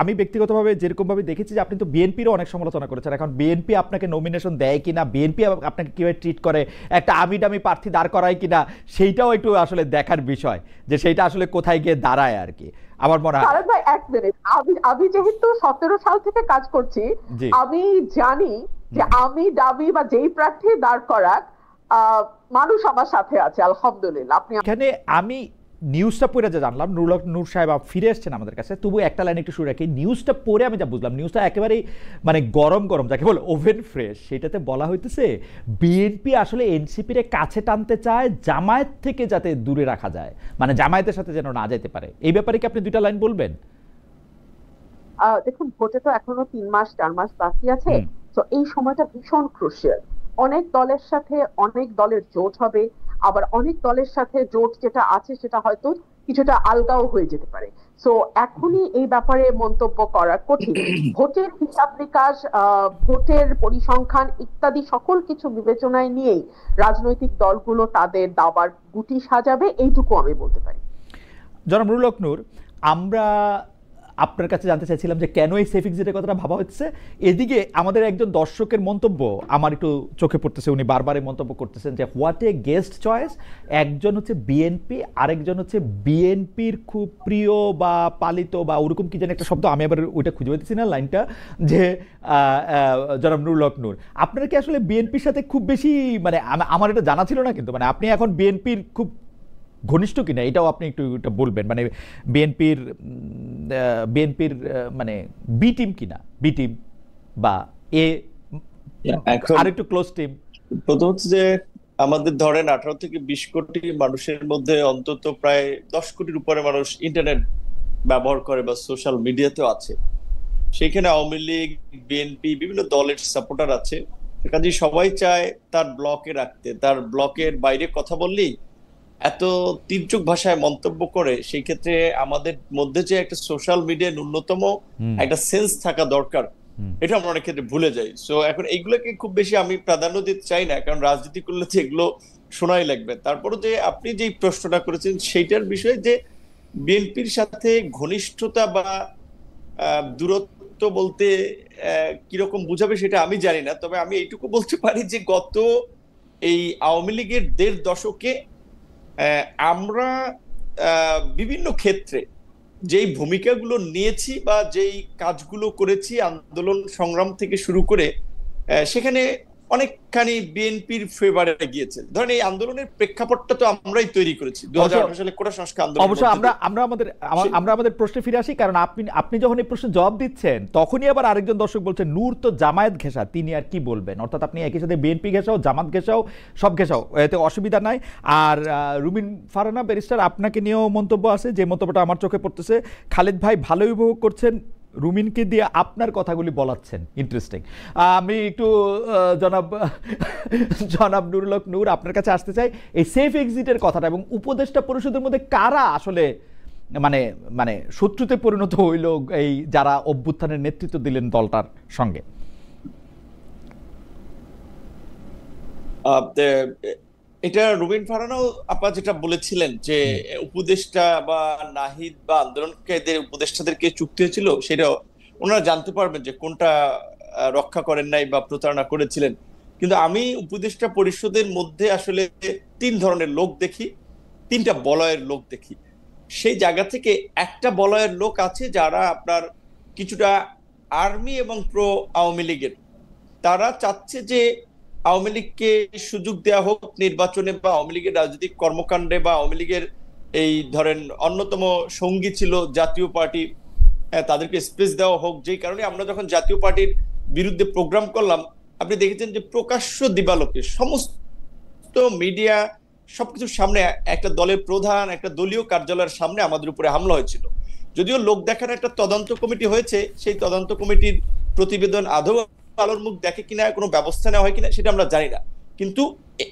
আমি ব্যক্তিগতভাবে যেরকম ভাবে দেখেছি যে আপনি তো বিএনপিরও অনেক সমালোচনা করেছেন, এখন বিএনপি আপনাকে নমিনেশন দেয় কিনা, বিএনপি আপনাকে কিভাবে ট্রিট করে, একটা আমিডামি প্রার্থী দাঁড় করায় কিনা, সেইটাও একটু আসলে দেখার বিষয়, যে সেইটা আসলে কোথায় গিয়ে দাঁড়ায় আর কি। আমার মনে হয় এক মিনিট, আমি যেহেতু 17 সাল থেকে কাজ করছি, আমি জানি যে আমি দাবি বা যেই প্রার্থী দাঁড় করাক মানুষ আমার সাথে আছে, আলহামদুলিল্লাহ। আপনি এখানে আমি নিউজটা পড়ে যা জানলাম, নূর সাহেব ফিরে এসছেন আমাদের কাছে, তবু একটা লাইন একটু শুরু রাখি। নিউজটা পড়ে আমি যা বুঝলাম, নিউজটা একেবারেই মানে গরম গরম, যাকে বলে ওভেন ফ্রেশ। সেটাতে বলা হইতেছে বিএনপি আসলে এনসিপির কাছে টানতে চায়, জামায়াত থেকে যাতে দূরে রাখা যায়, মানে জামায়াতের সাথে যেন না যেতে পারে। এই ব্যাপারে কি আপনি দুইটা লাইন বলবেন? দেখুন, ভোটে তো এখনো 3 মাস 4 মাস বাকি আছে, তো এই সময়টা ভীষণ ক্রুশিয়াল। অনেক দলের সাথে অনেক দলের জোট হবে, আবার অনেক দলের সাথে জোট যেটা আছে সেটা হয়তো কিছুটা আলগাও হয়ে যেতে পারে। সো এখনই এই ব্যাপারে মন্তব্য করা কঠিন। ভোটের হিসাব নিকাশ, ভোটের পরিসংখ্যান ইত্যাদি সকল কিছু বিবেচনায় নিয়েই রাজনৈতিক দলগুলো তাদের দাবার গুটি সাজাবে, এইটুকু আমি বলতে পারি। জনাব নুরুল হক নূর, আমরা আপনার কাছে জানতে চাইছিলাম যে কেন এই সেফ এক্সিটের কথাটা ভাবা হচ্ছে। এদিকে আমাদের একজন দর্শকের মন্তব্য আমার একটু চোখে পড়তেছে, উনি বারবার এই মন্তব্য করতেছেন যে হোয়াট এ গেস্ট চয়েস। একজন হচ্ছে বিএনপি, আরেকজন হচ্ছে বিএনপির খুব প্রিয় বা পালিত বা ওরকম কি যেন একটা শব্দ, আমি আবার ওইটা খুঁজে পাইতেছি না লাইনটা, যে জনাব নুরুল হক নূর, আপনারা কি আসলে বিএনপির সাথে খুব বেশি, মানে আমার এটা জানা ছিল না কিন্তু, মানে আপনি এখন বিএনপির খুব ঘনিষ্ঠ কিনা এটাও আপনি একটু এটা বলবেন, মানে বিএনপির বিএনপির মানে বি টিম কিনা, বি টিম বা এ এখন আরেকটু ক্লোজ টিম। প্রথম হচ্ছে যে আমাদের ধরেন 18 থেকে 20 কোটি মানুষের মধ্যে অন্তত প্রায় 10 কোটির উপরে মানুষ ইন্টারনেট ব্যবহার করে বা সোশ্যাল মিডিয়াতেও আছে। সেখানে আওয়ামী লীগ, বিএনপি, বিভিন্ন দলের সাপোর্টার আছে। কাজে সবাই চায় তার ব্লকে রাখতে, তার ব্লকের বাইরে কথা বললেই এত তীর্যক ভাষায় মন্তব্য করে। সেই ক্ষেত্রে আমাদের মধ্যে যে একটা সোশ্যাল মিডিয়ায় ন্যূনতম একটা সেন্স থাকা দরকার, এটা আমরা অনেক ক্ষেত্রে ভুলে যাই। সো এখন এইগুলোকে খুব বেশি আমি প্রাধান্য দিতে চাই না, কারণ রাজনীতি করলে তো এগুলো শোনাই লাগবে। তারপরে যে আপনি যে প্রশ্নটা করেছেন সেইটার বিষয়ে, যে বিএনপির সাথে ঘনিষ্ঠতা বা দূরত্ব বলতে কিরকম বুঝাবে সেটা আমি জানি না। তবে আমি এইটুকু বলতে পারি যে গত এই আওয়ামী লীগের 1.5 দশকে আমরা বিভিন্ন ক্ষেত্রে যেই ভূমিকাগুলো নিয়েছি বা যেই কাজগুলো করেছি আন্দোলন সংগ্রাম থেকে শুরু করে, সেখানে অনেকখানি বিএনপির ফেভারে গিয়েছে। ধরেন এই আন্দোলনের প্রেক্ষাপটটা তো আমরাই তৈরি করেছি 2018 সালে কোটা সংস্কার আন্দোলন। অবশ্য আমরা আমাদের প্রশ্নে ফিরে আসি, কারণ আপনি যখন এই প্রশ্নের জবাব দিচ্ছেন তখনই আবার আরেকজন দর্শক বলছেন নূর তো জামায়াত ঘেঁষা, তিনি আর কি বলবেন। অর্থাৎ আপনি একই সাথে বিএনপি ঘেঁষাও, জামাত ঘেঁষাও, সব ঘেঁষাও, এতে অসুবিধা নাই। আর রুমিন ফারহানা ব্যারিস্টার, আপনাকে নিয়েও মন্তব্য আছে, যে মন্তব্যটা আমার চোখে পড়তেছে। খালেদ ভাই ভালোই উপভোগ করছেন, রুমিনকে দিয়ে আপনার কথাগুলি বলাচ্ছেন, ইন্টারেস্টিং। আমি একটু জনাব নুরুল হক নূর আপনার কাছে আসতে চাই, এই সেফ এক্সিটের কথাটা এবং উপদেষ্টা পরিষদের মধ্যে কারা আসলে মানে মানে শত্রুতে পরিণত হইল এই যারা অভ্যুত্থানের নেতৃত্ব দিলেন দলটার সঙ্গে? এটা রুবিন ফারহানাও আপা যেটা বলেছিলেন যে উপদেষ্টা বা নাহিদ বা আন্দোলনকারীদের উপদেষ্টাদেরকে চুক্তি হয়েছিল, সেটা ওনারা জানতে পারবেন যে কোনটা রক্ষা করেন নাই বা প্রতারণা করেছিলেন। কিন্তু আমি উপদেষ্টা পরিষদের মধ্যে আসলে 3 ধরনের লোক দেখি, 3টা বলয়ের লোক দেখি। সেই জায়গা থেকে একটা বলয়ের লোক আছে যারা আপনার কিছুটা আর্মি এবং প্রো আওয়ামী লীগের, তারা চাচ্ছে যে আওয়ামী লীগকে সুযোগ দেওয়া হোক নির্বাচনে বা আওয়ামী লীগের রাজনৈতিক কর্মকাণ্ডে, বা আওয়ামী লীগের এই ধরেন অন্যতম সঙ্গী ছিল জাতীয় পার্টি, তাদেরকে স্পেস দেওয়া হোক। যেই কারণে আমরা যখন জাতীয় পার্টির বিরুদ্ধে প্রোগ্রাম করলাম, আপনি দেখেছেন যে প্রকাশ্য দিবালোকে সমস্ত মিডিয়া সবকিছুর সামনে একটা দলের প্রধান, একটা দলীয় কার্যালয়ের সামনে আমাদের উপরে হামলা হয়েছিল। যদিও লোক দেখার একটা তদন্ত কমিটি হয়েছে, সেই তদন্ত কমিটির প্রতিবেদন আদৌ আলোর মুখ দেখে কিনা, কোনো ব্যবস্থা নেওয়া হয় কিনা সেটা আমরা জানি না। কিন্তু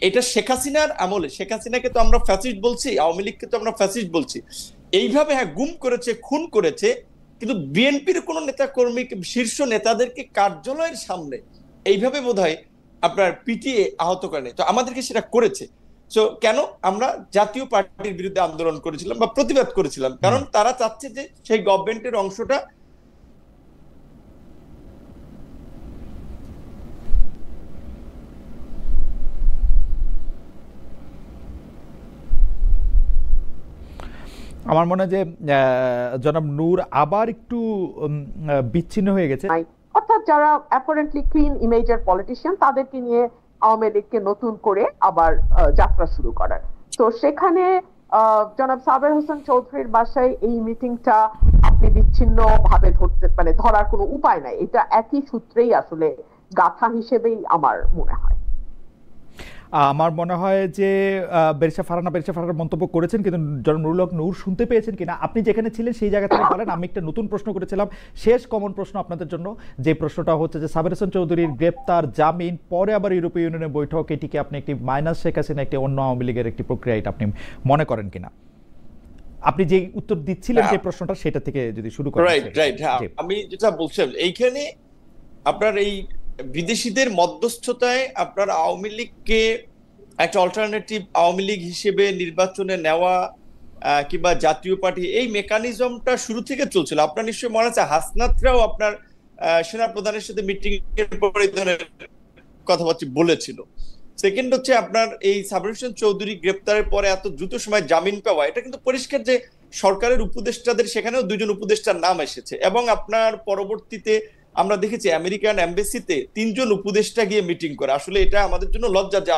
এটা শেখ হাসিনার আমলে, শেখ হাসিনাকে তো আমরা ফ্যাসিস্ট বলছি, আওয়ামী লীগকে তো আমরা ফ্যাসিস্ট বলছি। এইভাবে হ্যাঁ গুম করেছে, খুন করেছে, কিন্তু বিএনপির কোন নেতা কর্মী, শীর্ষ নেতাদেরকে কার্যালয়ের সামনে এইভাবে বোধহয় আপনার পিটিয়ে আহত করেনি। তো আমাদেরকে সেটা করেছে। সো কেন আমরা জাতীয় পার্টির বিরুদ্ধে আন্দোলন করেছিলাম বা প্রতিবাদ করেছিলাম, কারণ তারা চাচ্ছে যে সেই গভর্নমেন্টের অংশটা আমার মনে হয় যে জনাব নূর আবার একটু বিচ্ছিন্ন হয়ে গেছে। অর্থাৎ যারা অ্যাপারেন্টলি ক্লিন ইমেজের পলিটিশিয়ান, তাদেরকে নিয়ে আওয়ামী লীগকে নতুন করে আবার যাত্রা শুরু করার। তো সেখানে জনাব সাবের হোসেন চৌধুরীর বাসায় এই মিটিংটা আপনি বিচ্ছিন্ন ভাবে ধরার কোনো উপায় নাই। এটা একই সূত্রেই আসলে গাথা হিসেবেই আমার মনে হয়। আমার মনে হয় যে বেরিসা ফারহানা মন্তব্য করেছেন, কিন্তু জনাব নুরুল হক নূর শুনতে পেয়েছেন কিনা আপনি যেখানে ছিলেন সেই জায়গা থেকে বলেন। আমি একটা নতুন প্রশ্ন করেছিলাম, শেষ কমন প্রশ্ন আপনাদের জন্য, যে প্রশ্নটা হচ্ছে যে সাবের হোসেন চৌধুরীর গ্রেপ্তার, জামিন, পরে আবার ইউরোপীয় ইউনিয়নের বৈঠক, এটিকে আপনি একটি মাইনাস শেখ হাসিনা, একটি অন্য আওয়ামী লীগের একটি প্রক্রিয়া, এটা আপনি মনে করেন কিনা? আপনি যে উত্তর দিচ্ছিলেন যে প্রশ্নটা, সেটা থেকে যদি শুরু করেন। রাইট। আমি যেটা বলছিলাম, এইখানে আপনার এই বিদেশিদের মধ্যস্থতায় আপনার আওয়ামী লীগকে একটা অল্টারনেটিভ আওয়ামী লীগ হিসেবে নির্বাচনে নেওয়া কিংবা জাতীয় পার্টি, এই মেকানিজমটা শুরু থেকে চলছিল। আপনার নিশ্চয়ই মনে আছে হাসনাতরাও আপনার সেনা প্রধানের সাথে মিটিং এর পরে এই ধরনের কথাবার্তা বলেছিল। সেকেন্ড হচ্ছে আপনার এই সাবরিন হোসেন চৌধুরী গ্রেপ্তারের পরে এত দ্রুত সময় জামিন পাওয়া, এটা কিন্তু পরিষ্কার যে সরকারের উপদেষ্টাদের সেখানেও দুইজন উপদেষ্টার নাম এসেছে। এবং আপনার পরবর্তীতে আমরা দেখেছি আমেরিকান এমবাসিতে 3 জন উপদেষ্টা গিয়ে মিটিং করে। আসলে এটা আমাদের জন্য লজ্জা যে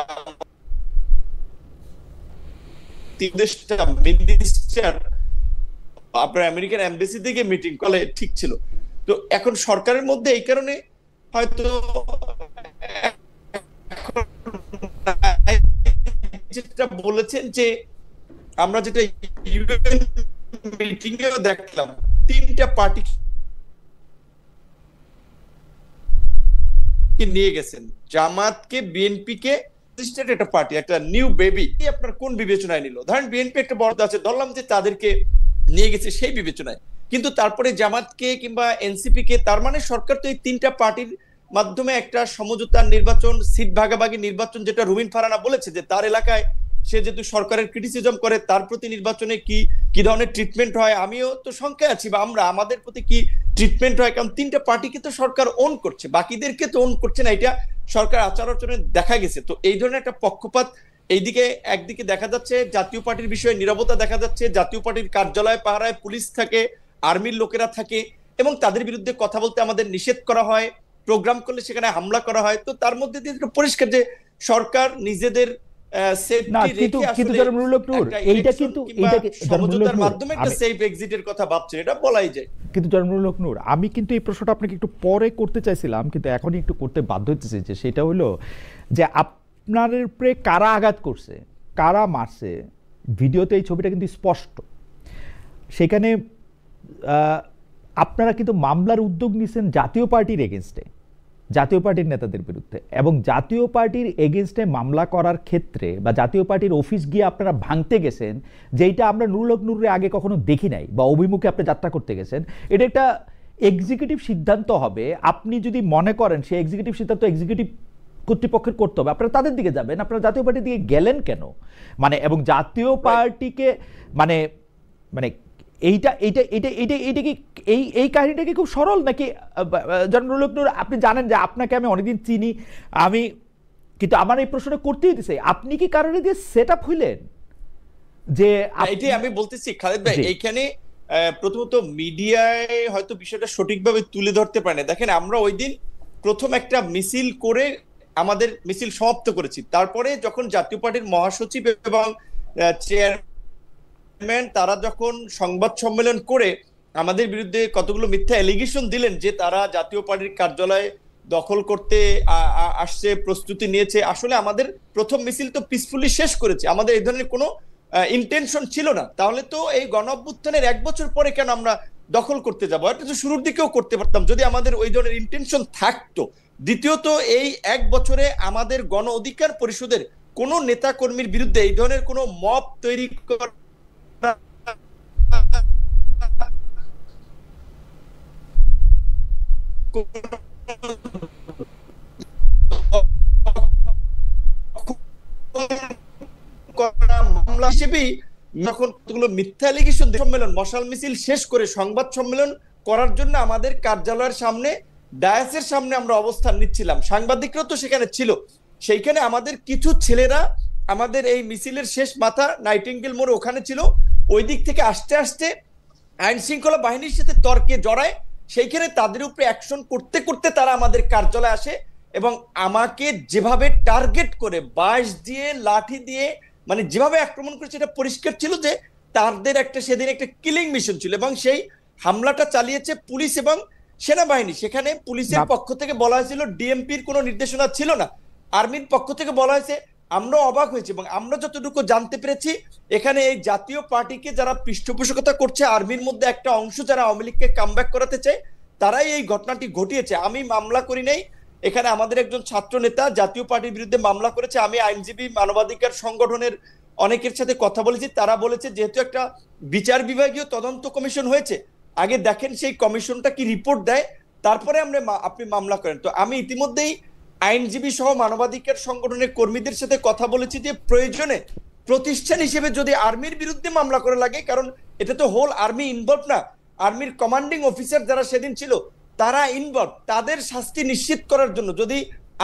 মিনিস্টার আপনার আমেরিকান এমবাসিতে গিয়ে মিটিং করলে ঠিক ছিল। তো এখন সরকারের মধ্যে এই কারণে হয়তো যেটা বলেছেন যে আমরা যেটা ইউএন মিটিং এও দেখলাম 3টা পার্টি নিয়ে গেছেন, জামাতকে, বিএনপি কে, একটা পার্টি, একটা নিউ বেবি। আপনার কোন বিবেচনায় নিল? ধরেন বিএনপি একটা বড় আছে, ধরলাম যে তাদেরকে নিয়ে গেছে সেই বিবেচনায়, কিন্তু তারপরে জামাতকে কিংবা এনসিপি কে, তার মানে সরকার তো এই 3টা পার্টির মাধ্যমে একটা সমঝোতার নির্বাচন, সিট ভাগাভাগি নির্বাচন, যেটা রুমিন ফারানা বলেছে যে তার এলাকায় সে যেহেতু সরকারের ক্রিটিসিজম করে, তার প্রতি নির্বাচনে কি ধরনের ট্রিটমেন্ট হয়, আমিও তো শঙ্কায় আছি, বা আমাদের প্রতি কি ট্রিটমেন্ট হয়। কারণ 3টা পার্টিকে তো সরকার ওন করছে, বাকিদেরকে তো ওন করছে না, এটা সরকার আচার আচরণে দেখা গেছে। তো এই ধরনের একটা পক্ষপাত এইদিকে একদিকে দেখা যাচ্ছে, জাতীয় পার্টির বিষয়ে নীরবতা দেখা যাচ্ছে, জাতীয় পার্টির কার্যালয় পাহারায় পুলিশ থাকে, আর্মির লোকেরা থাকে, এবং তাদের বিরুদ্ধে কথা বলতে আমাদের নিষেধ করা হয়, প্রোগ্রাম করলে সেখানে হামলা করা হয়। তো তার মধ্যে দিয়ে পরিষ্কার যে সরকার নিজেদের আমি কিন্তু এই প্রশ্নটা আপনাকে একটু পরে করতে চাইছিলাম, কিন্তু এখনই একটু করতে বাধ্য হতেছি, যে সেটা হলো যে আপনার উপরে কারা আঘাত করছে, কারা মারছে, ভিডিওতে এই ছবিটা কিন্তু স্পষ্ট। সেখানে আপনারা কিন্তু মামলার উদ্যোগ নিয়েছেন জাতীয় পার্টির এগেনস্টে, জাতীয় পার্টির নেতাদের বিরুদ্ধে, এবং জাতীয় পার্টির এগেনস্টে মামলা করার ক্ষেত্রে বা জাতীয় পার্টির অফিস গিয়ে আপনারা ভাঙতে গেছেন, যেটা আমরা নুরুল হক নূরে আগে কখনো দেখি নাই, বা অভিমুখে আপনি যাত্রা করতে গেছেন। এটা একটা এক্সিকিউটিভ সিদ্ধান্ত হবে। আপনি যদি মনে করেন সেই এক্সিকিউটিভ সিদ্ধান্ত এক্সিকিউটিভ কর্তৃপক্ষের করতে হবে, আপনারা তাদের দিকে যাবেন। আপনারা জাতীয় পার্টির দিকে গেলেন কেন? মানে এবং জাতীয় পার্টিকে মানে মানে এইটা এইটা এইটা এইটা এইটা কি এই কাহিনীটা কি খুব সরল নাকি? নুরুল হক নূর, আপনি জানেন যে আপনাকে আমি অনেকদিন চিনি, আমি কিন্তু আমার এই প্রশ্নটা করতেই দিছে, আপনি কি কারণে দিয়ে সেট আপ হইলেন? যে এটাই আমি বলতেছি খালেদ ভাই, এইখানে প্রথমত মিডিয়ায় হয়তো বিষয়টা সঠিকভাবে তুলে ধরতে পারে না। দেখেন, আমরা ওই দিন প্রথম একটা মিছিল করে আমাদের মিছিল সমাপ্ত করেছি। তারপরে যখন জাতীয় পার্টির মহাসচিব এবং চেয়ারম্যান তারা যখন সংবাদ সম্মেলন করে আমাদের বিরুদ্ধে কতগুলো মিথ্যা এলিগেশন দিলেন যে তারা জাতীয় পার্টির কার্যালয় দখল করতে আসছে, প্রস্তুতি নিয়েছে। আসলে আমাদের প্রথম মিছিল তো পিসফুলি শেষ করেছে, আমাদের এই ধরনের কোনো ইন্টেনশন ছিল না। তাহলে তো এই গণ অভ্যুত্থানের 1 বছর পরে কেন আমরা দখল করতে যাবো? এটা তো শুরুর দিকেও করতে পারতাম যদি আমাদের ওই ধরনের ইন্টেনশন থাকতো। দ্বিতীয়ত, এই 1 বছরে আমাদের গণ অধিকার পরিষদের কোন নেতা কর্মীর বিরুদ্ধে এই ধরনের কোন মব তৈরি করা মামলা হিসেবেই যখন মিথ্যা এলিগেশন সম্মেলন, মশাল মিছিল শেষ করে সংবাদ সম্মেলন করার জন্য আমাদের কার্যালয়ের সামনে, ডায়াসের সামনে আমরা অবস্থান নিচ্ছিলাম, সাংবাদিকরা তো সেখানে ছিল। সেইখানে আমাদের কিছু ছেলেরা আমাদের এই মিছিলের শেষ মাথা নাইটিঙ্গেল মোড়ে ওখানে ছিল, ওই দিক থেকে আসতে আসতে আইন শৃঙ্খলা বাহিনীর সাথে তর্কে জড়ায়। সেইখানে তাদের উপরে অ্যাকশন করতে করতে তারা আমাদের কার্যালয়ে আসে এবং আমাকে যেভাবে টার্গেট করে বাঁশ দিয়ে, লাঠি দিয়ে, মানে যেভাবে আক্রমণ করেছে, এটা পরিষ্কার ছিল যে তাদের একটা সেদিন একটা কিলিং মিশন ছিল। এবং সেই হামলাটা চালিয়েছে পুলিশ এবং সেনাবাহিনী। সেখানে পুলিশের পক্ষ থেকে বলা হয়েছিল ডিএমপির কোনো নির্দেশনা ছিল না, আর্মির পক্ষ থেকে বলা হয়েছে। আমরা অবাক হয়েছি এবং আমরা যতটুকু জানতে পেরেছি, এখানে এই জাতীয় পার্টিকে যারা পৃষ্ঠপোষকতা করছে, আর্মির মধ্যে একটা অংশ যারা আওয়ামী লীগকে কামব্যাক করাতে চায়, তারাই এই ঘটনাটি ঘটিয়েছে। আমি মামলা করি নাই, এখানে আমাদের একজন ছাত্র নেতা জাতীয় পার্টির বিরুদ্ধে মামলা করেছে। আমি আইনজীবী, মানবাধিকার সংগঠনের অনেকের সাথে কথা বলেছি, তারা বলেছে যেহেতু একটা বিচার বিভাগীয় তদন্ত কমিশন হয়েছে, আগে দেখেন সেই কমিশনটা কি রিপোর্ট দেয়, তারপরে আপনি মামলা করেন। তো আমি ইতিমধ্যেই আইনজীবী সহ মানবাধিকার সংগঠনের কর্মীদের সাথে কথা বলেছি যে প্রয়োজনে প্রতিষ্ঠান হিসেবে যদি আর্মির বিরুদ্ধে মামলা করে লাগে, কারণ এটা তো হোল আর্মি ইনভলভ না, আর্মির কমান্ডিং অফিসার যারা সেদিন ছিল তারা ইনভলভ, তাদের শাস্তি নিশ্চিত করার জন্য যদি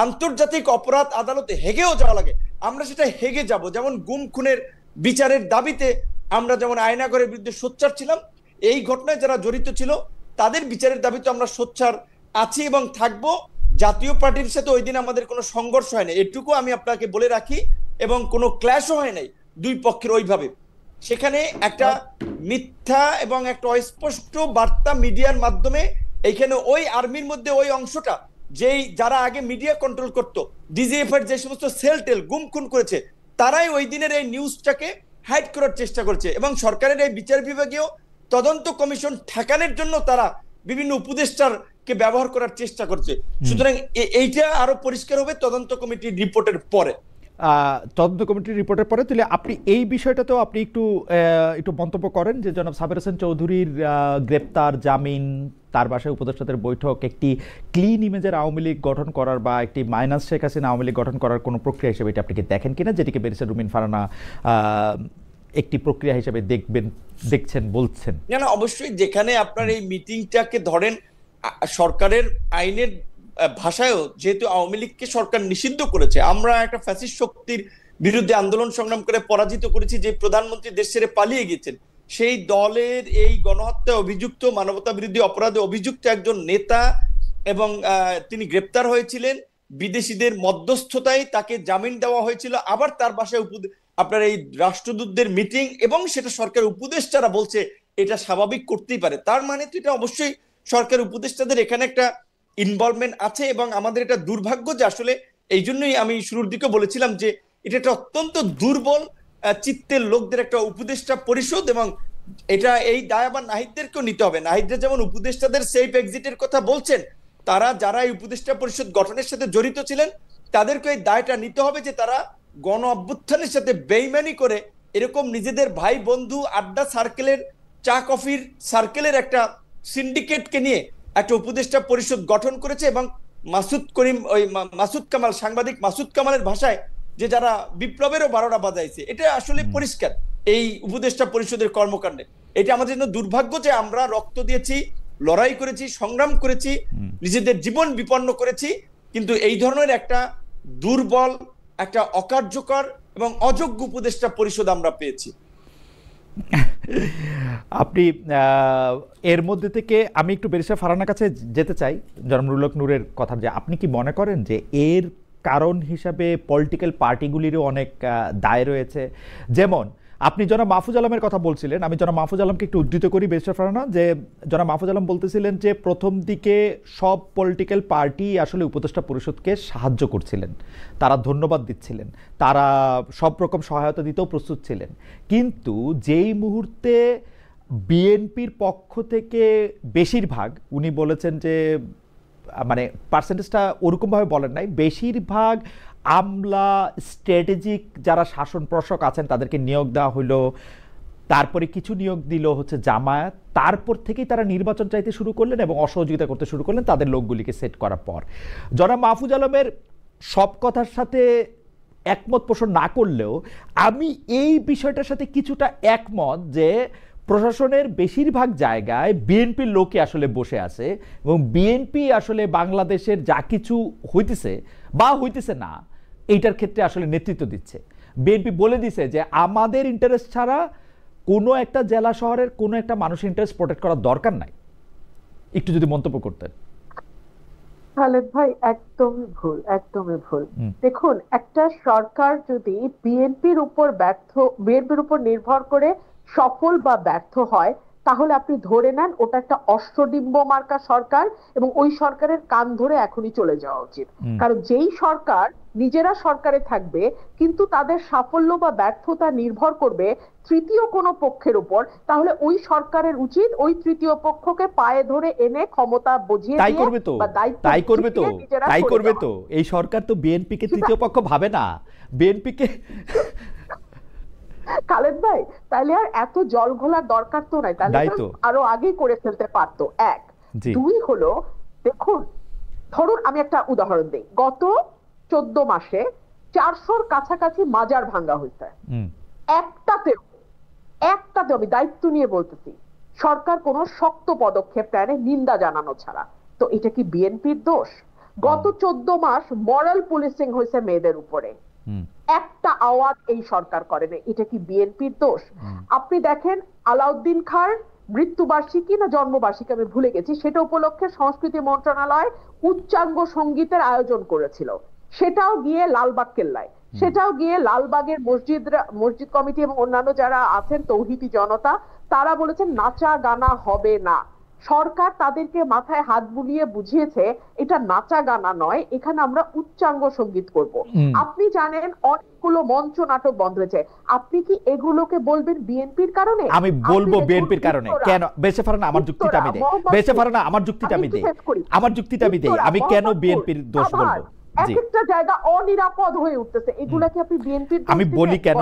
আন্তর্জাতিক অপরাধ আদালতে হেগেও যাওয়া লাগে আমরা সেটা হেগে যাব। যেমন গুম খুনের বিচারের দাবিতে আমরা যেমন আয়নাগরের বিরুদ্ধে সোচ্চার ছিলাম, এই ঘটনায় যারা জড়িত ছিল তাদের বিচারের দাবিতে আমরা সোচ্চার আছি এবং থাকবো। জাতীয় পার্টির সাথে ওই দিন আমাদের কোনো সংঘর্ষ হয় না, এটুকু আমি আপনাকে বলে রাখি, এবং কোনো ক্ল্যাশও হয় নাই দুই পক্ষের ওইভাবে। সেখানে একটা মিথ্যা এবং একটা অস্পষ্ট বার্তা মিডিয়ার মাধ্যমে এইখানে ওই আর্মির মধ্যে ওই অংশটা যেই যারা আগে মিডিয়া কন্ট্রোল করতো, ডিজিএফ এর যে সমস্ত সেল টেল গুম খুন করেছে, তারাই ওই দিনের এই নিউজটাকে হাইড করার চেষ্টা করছে এবং সরকারের এই বিচার বিভাগীয় তদন্ত কমিশন ঠেকানোর জন্য তারা বিভিন্ন উপদেষ্টারকে ব্যবহার করার চেষ্টা করছে। সুতরাং এইটা আরো পরিষ্কার হবে তদন্ত কমিটির রিপোর্টের পরে। তদন্ত কমিটির রিপোর্টের পরে তাহলে আপনি এই বিষয়টাতেও আপনি একটু মন্তব্য করেন যে জনাব সাবের হোসেন চৌধুরীর গ্রেপ্তার, জামিন, তার বাসায় উপদেষ্টাদের বৈঠক একটি ক্লিন ইমেজের আওয়ামী লীগ গঠন করার বা একটি মাইনাস শেখ হাসিনা আওয়ামী লীগ গঠন করার কোনো প্রক্রিয়া হিসেবে এটা আপনি কি দেখেন কিনা, যেটিকে ব্যারিস্টার রুমিন ফারহানা একটি প্রক্রিয়া হিসেবে দেখছেন বলছেন? না, অবশ্যই। যেখানে আপনার এই মিটিংটাকে ধরেন সরকারের আইনের ভাষায়ও যেহেতু আওয়ামী লীগকে সরকার নিষিদ্ধ করেছে, আমরা একটা ফ্যাসিস্ট শক্তির বিরুদ্ধে আন্দোলন সংগ্রাম করে পরাজিত করেছি, যে প্রধানমন্ত্রী দেশ ছেড়ে পালিয়ে গেছেন, সেই দলের এই গণহত্যায় অভিযুক্ত, মানবতা বিরোধী অপরাধে অভিযুক্ত একজন নেতা, এবং তিনি গ্রেপ্তার হয়েছিলেন বিদেশিদের মধ্যস্থতায়, তাকে জামিন দেওয়া হয়েছিল, আবার তার বাসায় আপনার এই রাষ্ট্রদূতদের মিটিং, এবং সেটা সরকার উপদেষ্টারা বলছে এটা স্বাভাবিক করতেই পারে। তার মানে তো এটা অবশ্যই সরকার উপদেষ্টাদের এখানে একটা ইনভলভমেন্ট আছে, এবং আমাদের এটা দুর্ভাগ্য যে আসলে এই জন্যই আমি শুরুর দিকে বলেছিলাম যে এটা একটা অত্যন্ত দুর্বল চিত্তের লোকদের একটা উপদেষ্টা পরিষদ, এবং এটা এই দায় আবার নাহিদদেরকেও নিতে হবে। নাহিদরা যেমন উপদেষ্টাদের সেফ এক্সিটের কথা বলছেন, তারা যারা এই উপদেষ্টা পরিষদ গঠনের সাথে জড়িত ছিলেন তাদেরকে এই দায়টা নিতে হবে যে তারা গণ অভ্যুত্থানের সাথে বেইমানি করে এরকম নিজেদের ভাই বন্ধু আড্ডা সার্কেলের, চা কফির সার্কেলের একটা সিন্ডিকেটকে নিয়ে একটা উপদেষ্টা পরিষদ গঠন করেছে, এবং মাসুদ কামাল, সাংবাদিক মাসুদ কামালের ভাষায় যে যারা বিপ্লবেরও 12টা বাজাইছে, এটা আসলে পরিষ্কার এই উপদেষ্টা পরিষদের কর্মকাণ্ডে। এটা আমাদের জন্য দুর্ভাগ্য যে আমরা রক্ত দিয়েছি, লড়াই করেছি, সংগ্রাম করেছি, নিজেদের জীবন বিপন্ন করেছি, কিন্তু এই ধরনের একটা দুর্বল, একটা অকার্যকর এবং অযোগ্য উপদেষ্টা পরিষদ আমরা পেয়েছি। আপনি এর মধ্যে থেকে আমি একটু ব্যারিস্টার ফারহানার কাছে যেতে চাই, জনাব নুরুল হক নূরের কথা, যে আপনি কি মনে করেন যে এর কারণ হিসাবে পলিটিক্যাল পার্টিগুলিরও অনেক দায় রয়েছে? যেমন আপনি জনাব মাহফুজ আলমের কথা বলছিলেন, আমি জনাব মাহফুজ আলমকে একটু উদ্ধৃত করি ব্যারিস্টার ফারহানা, যে জনাব মাহফুজ আলম বলতেছিলেন যে প্রথম দিকে সব পলিটিক্যাল পার্টি আসলে উপদেষ্টা পরিষদকে সাহায্য করছিলেন, তারা ধন্যবাদ দিচ্ছিলেন, তারা সব রকম সহায়তা দিতেও প্রস্তুত ছিলেন, কিন্তু যেই মুহূর্তে বিএনপির পক্ষ থেকে বেশিরভাগ, উনি বলেছেন যে মানে পার্সেন্টেজটা ওরকমভাবে বলেন নাই, বেশিরভাগ আমলা, স্ট্র্যাটেজিক যারা শাসন প্রশাসক আছেন তাদেরকে নিয়োগ দেওয়া হলো, তারপরে কিছু নিয়োগ দিল হচ্ছে জামায়াত, তারপর থেকেই তারা নির্বাচন চাইতে শুরু করলেন এবং অসহযোগিতা করতে শুরু করলেন তাদের লোকগুলিকে সেট করার পর। জনাব মাহফুজ আলমের সব কথার সাথে একমত পোষণ না করলেও আমি এই বিষয়টার সাথে কিছুটা একমত যে প্রশাসনের বেশিরভাগ জায়গায় বিএনপির লোকে আসলে বসে আছে, এবং বিএনপি আসলে বাংলাদেশের যা কিছু হইতেছে বা হইতেছে না এইটার ক্ষেত্রে আসলে নেতৃত্ব দিচ্ছে। বিএনপি বলে দিছে যে আমাদের ইন্টারেস্ট ছাড়া কোনো একটা জেলা শহরের কোনো একটা মানুষের ইন্টারেস্ট প্রোটেক্ট করার দরকার নাই। একটু যদি মন্তব্য করতেন। খালেদ ভাই, একদমই ভুল, একদমই ভুল। দেখুন, একটা সরকার যদি বিএনপির উপর নির্ভর করে সফল বা ব্যর্থ হয়, তাহলে আপনি ধরে নেন ওটা একটা অষ্টডিম্ব মার্কা সরকার, এবং ওই সরকারের কান ধরে এখনই চলে যাওয়া উচিত। কারণ যেই সরকার নিজেরা সরকারে থাকবে কিন্তু তাদের সাফল্য বা ব্যর্থতা নির্ভর করবে তৃতীয় কোনো পক্ষের উপর, তাহলে ওই সরকারের উচিত ওই তৃতীয় পক্ষকে পায়ে ধরে এনে ক্ষমতা বুঝিয়ে দিয়ে বা দায়িত্ব তাই করবে তো। এই সরকার তো বিএনপিকে তৃতীয় পক্ষ ভাবে না, বিএনপিকে। খালেদ ভাই, তাহলে আর এত জল ঘোলার দরকার তো নাই, তাহলে আরো আগেই করে ফেলতে পারতো। এক, দুই হলো, দেখুন ধরুন আমি একটা উদাহরণ দিই, গত 14 মাসে 400-র কাছাকাছি মাজার ভাঙ্গা হয়েছে। একটাতেও একটাতেও আমি দায়িত্ব নিয়ে বলতেছি সরকার কোনো শক্ত পদক্ষেপ নেয় নিন্দা জানানো ছাড়া। তো এটা কি বিএনপির দোষ? গত 14 মাস মরাল পুলিশিং হয়েছে মেয়েদের উপরে, একটা আওয়াজ এই সরকার করে না, এটা কি বিএনপির দোষ? আপনি দেখেন আলাউদ্দিন খাঁর মৃত্যুবার্ষিকী না জন্মবার্ষিকী আমি ভুলে গেছি, সেটা উপলক্ষে সংস্কৃতি মন্ত্রণালয় উচ্চাঙ্গ সঙ্গীতের আয়োজন করেছিল, সেটাও গিয়ে লালবাগ কেল্লায়, সেটাও গিয়ে লালবাগের মসজিদ কমিটি এবং অন্যান্য যারা আছেন তৌহিদি জনতা, তারা বলেছেন নাচা গানা হবে না। সরকার তাদেরকে মাথায় হাত বুলিয়ে বুঝিয়েছে এটা নাচা গানা নয়, এখানে আমরা উচ্চাঙ্গ সঙ্গীত করব। আপনি জানেন অনেকগুলো মঞ্চ নাটক বন্ধ হয়েছে, আপনি কি এগুলোকে বলবেন বিএনপির কারণে? আমি বলবো বিএনপির কারণে কেন? বেঁচে পারে না, আমার যুক্তিটা আমি দেই, বেঁচে পারে না আমার যুক্তিটা আমি দেই, আমার যুক্তিটা আমি দেই, আমি কেন বিএনপির দোষ বলবো? একটা জায়গা অনিরাপদ হয়ে উঠতেছে, এগুলা কি আপনি বিএনপির দোষ? আমি বলি কেন,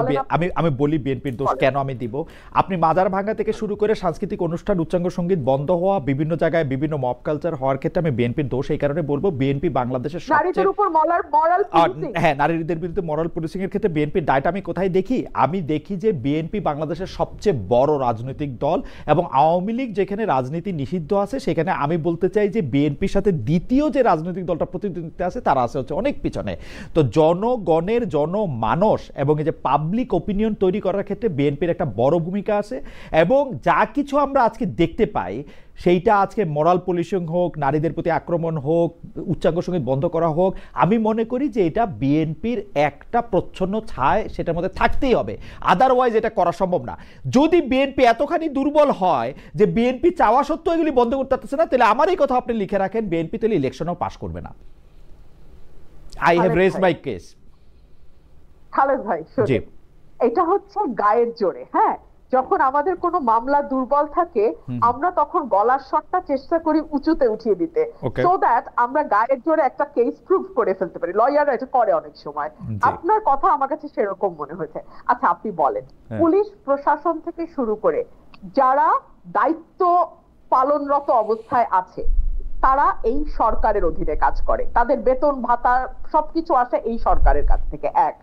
আমি বলি বিএনপির দোষ কেন আমি দিব। আপনি মাজার ভাঙা থেকে শুরু করে সাংস্কৃতিক অনুষ্ঠান উচ্চাঙ্গ সঙ্গীত বন্ধ হওয়া, বিভিন্ন জায়গায় বিভিন্ন মব কালচার হওয়ার ক্ষেত্রে আমি বিএনপির দোষ এই কারণে বলবো, বিএনপি বাংলাদেশের নারীদের উপর মরাল পুলিশিং, হ্যাঁ নারীদের বিরুদ্ধে মরাল পুলিশিং এর ক্ষেত্রে বিএনপির দায়টা আমি কোথায় দেখি? আমি দেখি যে বিএনপি বাংলাদেশের সবচেয়ে বড় রাজনৈতিক দল এবং আওয়ামী লীগ যেখানে রাজনীতি নিষিদ্ধ আছে সেখানে আমি বলতে চাই যে বিএনপির সাথে দ্বিতীয় যে রাজনৈতিক দলটা প্রতিদ্বন্দ্বিতা আছে তারা আছে হচ্ছে অনেক পিছনে। তো জনগণের জনমানস এবং এই যে পাবলিক ওপিনিয়ন তৈরি করার ক্ষেত্রে বিএনপির একটা বড় ভূমিকা আছে, এবং যা কিছু আমরা আজকে দেখতে পাই সেইটা আজকে মোরাল পুলিশিং হোক, নারীদের প্রতি আক্রমণ হোক, উচ্চাঙ্গ সঙ্গীত বন্ধ করা হোক, আমি মনে করি যে এটা বিএনপির একটা প্রচ্ছন্ন ছায় সেটার মধ্যে থাকতেই হবে, আদারওয়াইজ এটা করা সম্ভব না। যদি বিএনপি এতখানি দুর্বল হয় যে বিএনপি চাওয়া সত্ত্বেও এগুলি বন্ধ করতে পারতেছে না, তাহলে আমার এই কথা আপনি লিখে রাখেন, বিএনপি তাহলে ইলেকশনেও পাস করবে না। I have raised my case. Khaled ভাই, এটা হচ্ছে গায়ের জোরে। হ্যাঁ, যখন আমাদের কোনো মামলা দুর্বল থাকে আমরা তখন গলার স্বরটা চেষ্টা করি উঁচুতে উঠিয়ে দিতে, সো দ্যাট আমরা গায়ের জোরে একটা কেস প্রুভ করে ফেলতে পারি। লয়াররা এটা করে অনেক সময়। আপনার কথা আমার কাছে সেরকম মনে হয়েছে। আচ্ছা আপনি বলেন, পুলিশ প্রশাসন থেকে শুরু করে যারা দায়িত্ব পালনরত অবস্থায় আছে তারা এই সরকারের অধীনে কাজ করে, তাদের বেতন ভাতা সবকিছু আসে এই সরকারের কাছ থেকে। এক,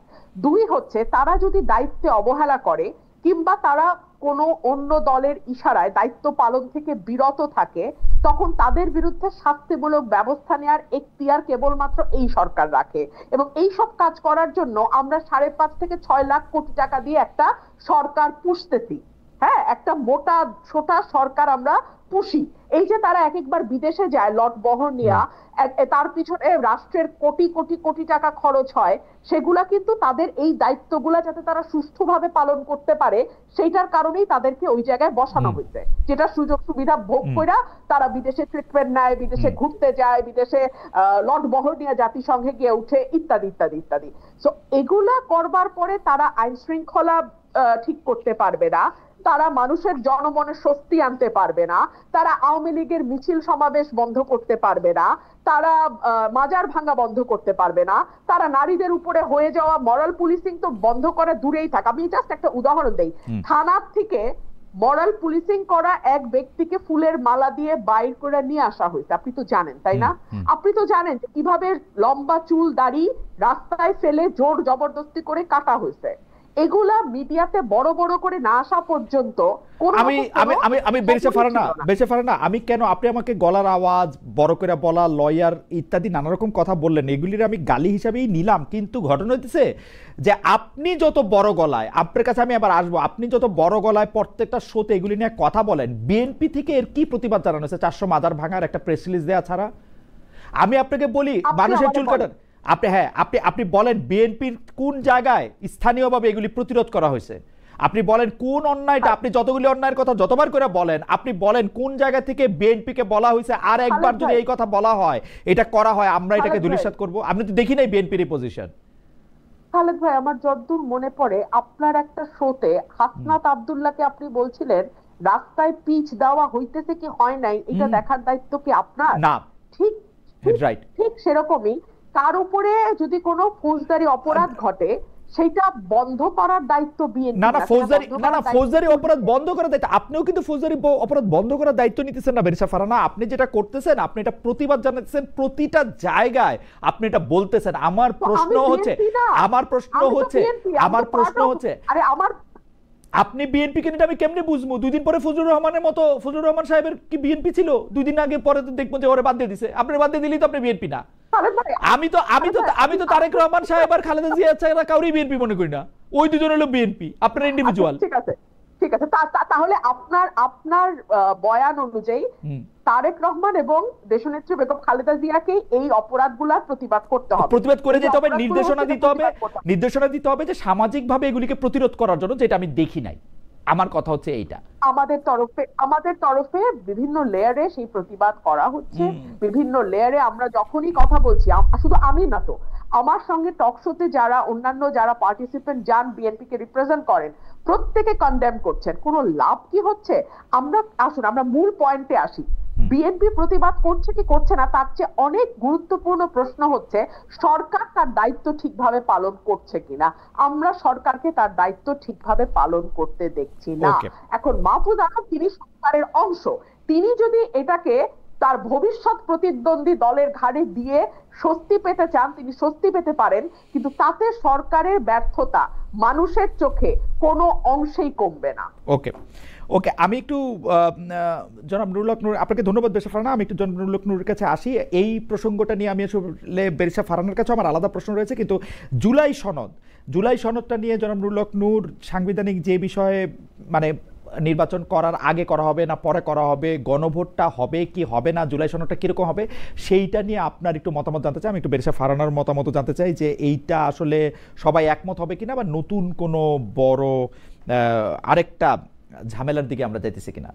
দুই হচ্ছে তারা যদি দায়িত্বে অবহেলা করে কিংবা তারা কোনো অন্য দলের ইশারায় দায়িত্ব পালন থেকে বিরত থাকে তখন তাদের বিরুদ্ধে শাস্তিমূলক ব্যবস্থা নেওয়ার এখতিয়ার কেবলমাত্র এই সরকার রাখে, এবং এই সব কাজ করার জন্য আমরা 5.5 থেকে 6 লাখ কোটি টাকা দিয়ে একটা সরকার পুষতেছি। হ্যাঁ, একটা মোটা ছোটা সরকার আমরা পুষি। এই যে তারা এক একবার বিদেশে যায় লট বহর নিয়ে, তার পিছনে রাষ্ট্রের কোটি কোটি কোটি টাকা খরচ হয়, সেগুলা কিন্তু তাদের এই দায়িত্বগুলা যাতে তারা সুষ্ঠুভাবে পালন করতে পারে সেইটার কারণেই তাদেরকে ওই জায়গায় বসানো হয়েছে, যেটা সুযোগ সুবিধা ভোগ করে তারা বিদেশে ট্রিটমেন্ট নেয়, বিদেশে ঘুরতে যায়, বিদেশে লট বহর নিয়ে জাতিসংঘে গিয়ে উঠে ইত্যাদি ইত্যাদি ইত্যাদি। সো এগুলা করবার পরে তারা আইন শৃঙ্খলা ঠিক করতে পারবে না, তারা মানুষের জনমনে স্বস্তি আনতে পারবে না, তারা আওয়ামী লীগের মিছিল সমাবেশ বন্ধ করতে পারবে না, তারা মাজার ভাঙা বন্ধ করতে পারবে না, তারা নারীদের উপরে হয়ে যাওয়া মরাল পুলিশিং তো বন্ধ করে দূরেই থাক। আমি জাস্ট একটা উদাহরণ দেই, থানার থেকে মরাল পুলিশিং করা এক ব্যক্তিকে ফুলের মালা দিয়ে বাইর করে নিয়ে আসা হয়েছে, আপনি তো জানেন তাই না? আপনি তো জানেন যে কিভাবে লম্বা চুল দাড়ি রাস্তায় ফেলে জোর জবরদস্তি করে কাটা হয়েছে। এগুলা মিডিয়াতে বড় বড় করে না আসা পর্যন্ত আমি বেঁচে পারে না। আমি কেন, আপনি আমাকে গলার আওয়াজ বড় করে বলা, লয়ার ইত্যাদি নানা রকম কথা বললেন, এগুলির আমি গালি হিসাবেই নিলাম, কিন্তু ঘটনা হইতেছে যে আপনি যত বড় গলায়, আপনার কাছে আমি আবার আসবো, আপনি যত বড় গলায় প্রত্যেকটা শোতে এগুলি নিয়ে কথা বলেন, বিএনপি থেকে এর কি প্রতিবাদ জানানো হয়েছে 400 মাজার ভাঙার একটা প্রেস রিলিজ দেওয়া ছাড়া? আমি আপনাকে বলি মানুষের চুল কাটার, আপনি বলেন বিএনপির কোন জায়গায় স্থানীয়ভাবে এগুলি প্রতিরোধ করা হয়েছে? আপনি বলেন কোন অন্যায়টা, আপনি যতগুলি অন্যায়ের কথা যতবার করে বলেন, আপনি বলেন কোন জায়গা থেকে বিএনপিকে বলা হয়েছে আর একবার যদি এই কথা বলা হয়, এটা করা হয়, আমরা এটাকে ধূলিসাৎ করব? আপনি তো দেখি নাই বিএনপির এই পজিশন। খালেদ ভাই, আমার যতদূর মনে পড়ে আপনার একটা শোতে হাসনাত আব্দুল্লাহকে আপনি বলছিলেন রাস্তায় পিচ দেওয়া হইতেছে কি হয় নাই এটা দেখার দায়িত্ব কি আপনার? না, ঠিক রাইট, ঠিক সেরকমই তার উপরে যদি কোনো ফৌজদারি অপরাধ ঘটে সেটা বন্ধ করার দায়িত্ব বিএনপি। ফৌজদারি অপরাধ বন্ধ করার দায়িত্ব আপনিও কিন্তু ফৌজদারি অপরাধ বন্ধ করার দায়িত্ব নিতেছেন না বেরিসা ফারানা। আপনি যেটা করতেছেন, আপনি এটা প্রতিবাদ জানাচ্ছেন প্রতিটা জায়গায়, আপনি এটা বলতেছেন। আমার প্রশ্ন হচ্ছে আরে আমার আপনি বিএনপি কে নিয়ে আমি কেমনে বুঝবো? 2 দিন পরে ফজলুর রহমান সাহেবের কি বিএনপি ছিল? 2 দিন আগে পরে তো দেখবো যে ওরে বাদ দিয়ে দিছে। আপনি বাদ দিয়ে দিলেই তো আপনি বিএনপি না। আমি তো তারেক রহমান সাহেব আর খালেদা জিয়া ছাড়া কাউরই বিএনপি মনে করি না। ওই দুজন হলো বিএনপি, আপনার ইন্ডিভিজুয়াল। ঠিক আছে তাহলে আপনার বয়ান অনুযায়ী তারেক রহমান এবং দেশনেত্রী বেগম খালেদা জিয়াকে এই অপরাধগুলোর প্রতিবাদ করতে হবে, প্রতিবাদ করে যেতে হবে, নির্দেশনা দিতে হবে যে সামাজিকভাবে এগুলিকে প্রতিরোধ করার জন্য, যেটা আমি দেখি নাই। আমার কথা হচ্ছে এইটা, আমাদের তরফে বিভিন্ন লেয়ারে সেই প্রতিবাদ করা হচ্ছে। বিভিন্ন লেয়ারে আমরা যখনই কথা বলছি, শুধু আমি না তো, আমার সঙ্গে টক শোতে অন্যান্য যারা পার্টিসিপেন্ট যান বিএনপি কে রিপ্রেজেন্ট করেন, প্রত্যেকে কনডেম করছেন। কোনো লাভ কি হচ্ছে? আমরা মূল পয়েন্টে আসি। বিএনপি প্রতিবাদ করছে কি করছে না, তার চেয়ে অনেক গুরুত্বপূর্ণ প্রশ্ন হচ্ছে সরকার তার দায়িত্ব ঠিকভাবে পালন করছে কিনা। আমরা সরকারকে তার দায়িত্ব ঠিকভাবে পালন করতে দেখছি না। এখন মাহফুজ আলম তিনি সরকারের অংশ, তিনি যদি এটাকে তার ভবিষ্যৎ প্রতিদ্বন্দ্বী দলের ঘাড়ে দিয়ে স্বস্তি পেতে চান, তিনি স্বস্তি পেতে পারেন, কিন্তু তাতে সরকারের ব্যর্থতা মানুষের চোখে কোনো অংশেই কমবে না। ওকে, আমি একটু জনাব নুরুল হক নূর, আপনাকে ধন্যবাদ বেরিসা ফারহানা। আমি একটু জনাব নুরুল হক নূরের কাছে আসি। এই প্রসঙ্গটা নিয়ে আমি আসলে বেরিসা ফারহানার কাছে আমার আলাদা প্রশ্ন রয়েছে, কিন্তু জুলাই সনদটা নিয়ে জনাব নুরুল হক নূর সাংবিধানিক যে বিষয়ে, মানে নির্বাচন করার আগে করা হবে না পরে করা হবে, গণভোটটা হবে কি হবে না, জুলাই সনদটা কিরকম হবে, সেইটা নিয়ে আপনার একটু মতামত জানতে চাই। আমি একটু বেরিসা ফারহানার মতামত জানতে চাই যে এইটা আসলে সবাই একমত হবে কিনা, বা নতুন কোনো বড় আরেকটা ঝামেলার দিকে আমরা যাইতেছি কিনা।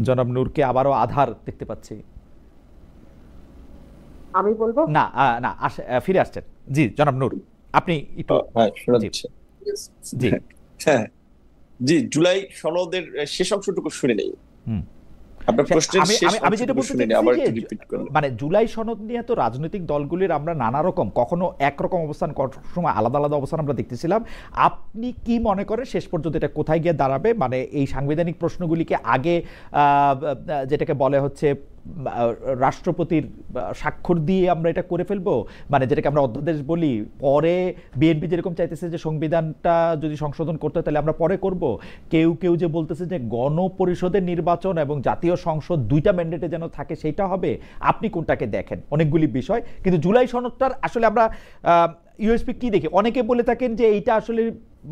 জনাব নূরকে আবারও আধার দেখতে পাচ্ছি। আমি বলবো না ফিরে আসছেন। জি জনাব নূর, আপনি একটু। জি, জুলাই সনদের শেষ অংশটুকু শুনে নেই। আমি যেটা বলতে চাইছি, মানে জুলাই সনদ নিয়ে তো রাজনৈতিক দলগুলির আমরা নানা রকম, কখনো একরকম অবস্থান, কখনো সময় আলাদা আলাদা অবস্থান আমরা দেখতেছিলাম। আপনি কি মনে করেন শেষ পর্যন্ত এটা কোথায় গিয়ে দাঁড়াবে? মানে এই সাংবিধানিক প্রশ্নগুলিকে আগে যেটাকে বলে হচ্ছে রাষ্ট্রপতির স্বাক্ষর দিয়ে আমরা এটা করে ফেলবো, মানে যেটাকে আমরা অধ্যাদেশ বলি, পরে বিএনপি যেরকম চাইতেছে যে সংবিধানটা যদি সংশোধন করতে হয় তাহলে আমরা পরে করব, কেউ যে বলতেছে যে গণপরিষদের নির্বাচন এবং জাতীয় সংসদ দুইটা ম্যান্ডেটে যেন থাকে, সেইটা হবে। আপনি কোনটাকে দেখেন? অনেকগুলি বিষয়, কিন্তু জুলাই সনদটার আসলে আমরা ইউএসপি কি দেখি? অনেকে বলে থাকেন যে এইটা আসলে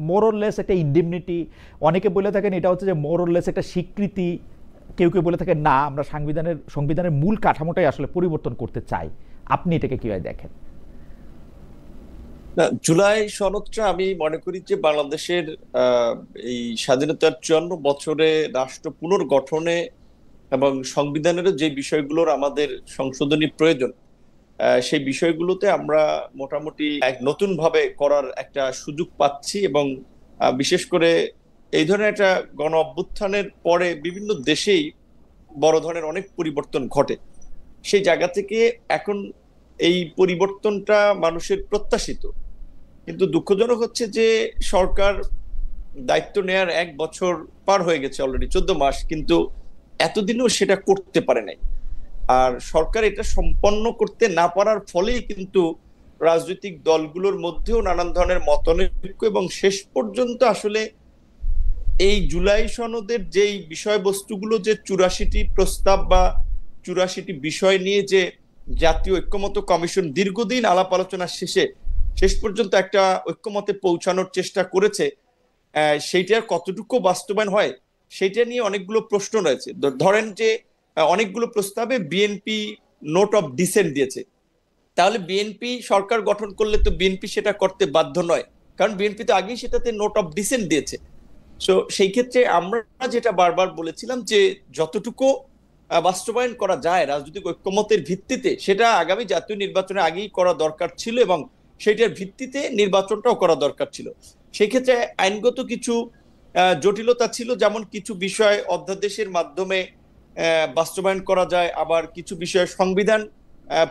মোরলেস একটা ইন্ডেমনিটি, অনেকে বলে থাকেন এটা হচ্ছে যে মোরলেস একটা স্বীকৃতি, কেউ বলে থাকেন না আমরা সংবিধানের মূল কাঠামোটাই আসলে পরিবর্তন করতে চাই। আপনি এটাকে কিভাবে দেখেন? না, জুলাই সনদটা আমি মনে করি যে বাংলাদেশের এই স্বাধীনতার 54 বছরে রাষ্ট্র পুনর্গঠনে এবং সংবিধানের যে বিষয়গুলোর আমাদের সংশোধনী প্রয়োজন, সেই বিষয়গুলোতে আমরা মোটামুটি এক নতুন ভাবে করার একটা সুযোগ পাচ্ছি। এবং বিশেষ করে এই ধরনের একটা গণ অভ্যুত্থানের পরে বিভিন্ন দেশেই বড় ধরনের অনেক পরিবর্তন ঘটে। সেই জায়গা থেকে এখন এই পরিবর্তনটা মানুষের প্রত্যাশিত, কিন্তু দুঃখজনক হচ্ছে যে সরকার দায়িত্ব নেয়ার 1 বছর পার হয়ে গেছে, অলরেডি 14 মাস, কিন্তু এতদিনও সেটা করতে পারে নাই। আর সরকার এটা সম্পন্ন করতে না পারার ফলেই কিন্তু রাজনৈতিক দলগুলোর মধ্যেও নানান ধরনের মতানৈক্য, এবং শেষ পর্যন্ত আসলে এই জুলাই সনদের যেই বিষয়বস্তুগুলো, যে 84টি প্রস্তাব বা 84টি বিষয় নিয়ে যে জাতীয় ঐক্যমত্য কমিশন দীর্ঘদিন আলাপ আলোচনা শেষ পর্যন্ত একটা ঐক্যমতে পৌঁছানোর চেষ্টা করেছে, সেইটার কতটুকু বাস্তবায়ন হয় সেইটা নিয়ে অনেকগুলো প্রশ্ন রয়েছে। ধরেন যে অনেকগুলো প্রস্তাবে বিএনপি নোট অফ ডিসেন্ট দিয়েছে, তাহলে বিএনপি সরকার গঠন করলে তো বিএনপি সেটা করতে বাধ্য নয়, কারণ বিএনপি তো আগেই সেটাতে নোট অফ ডিসেন্ট দিয়েছে। সো সেই ক্ষেত্রে আমরা যেটা বারবার বলেছিলাম যে যতটুকু বাস্তবায়ন করা যায় রাজনৈতিক ঐক্যমতের ভিত্তিতে, সেটা আগামী জাতীয় নির্বাচনের আগেই করা দরকার ছিল, এবং সেটার ভিত্তিতে নির্বাচনটাও করা দরকার ছিল। সেই ক্ষেত্রে আইনগত কিছু জটিলতা ছিল, যেমন কিছু বিষয় অধ্যাদেশের মাধ্যমে বাস্তবায়ন করা যায়, আবার কিছু বিষয় সংবিধান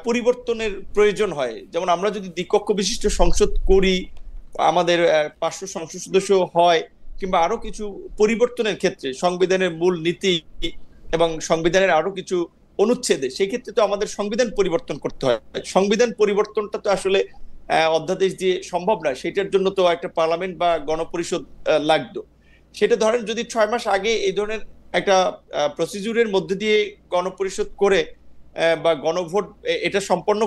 পরিবর্তনের প্রয়োজন হয়। যেমন আমরা যদি দ্বিকক্ষ বিশিষ্ট সংসদ করি, আমাদের 500 সংসদ সদস্য হয়, কিংবা আরো কিছু পরিবর্তনের ক্ষেত্রে সংবিধানের মূল নীতি এবং সংবিধানের আরো কিছু অনুচ্ছেদে, সেই ক্ষেত্রে তো আমাদের সংবিধান পরিবর্তন করতে হয়। সংবিধান পরিবর্তনটা তো আসলে অধ্যাদেশ দিয়ে সম্ভব না, সেটার জন্য তো একটা পার্লামেন্ট বা গণপরিষদ লাগতো। সেটা ধরেন যদি 6 মাস আগে এই ধরনের একটা প্রসিডিউরের মধ্যে দিয়ে গণপরিষদ করে বা গণভোট এটা সম্পন্ন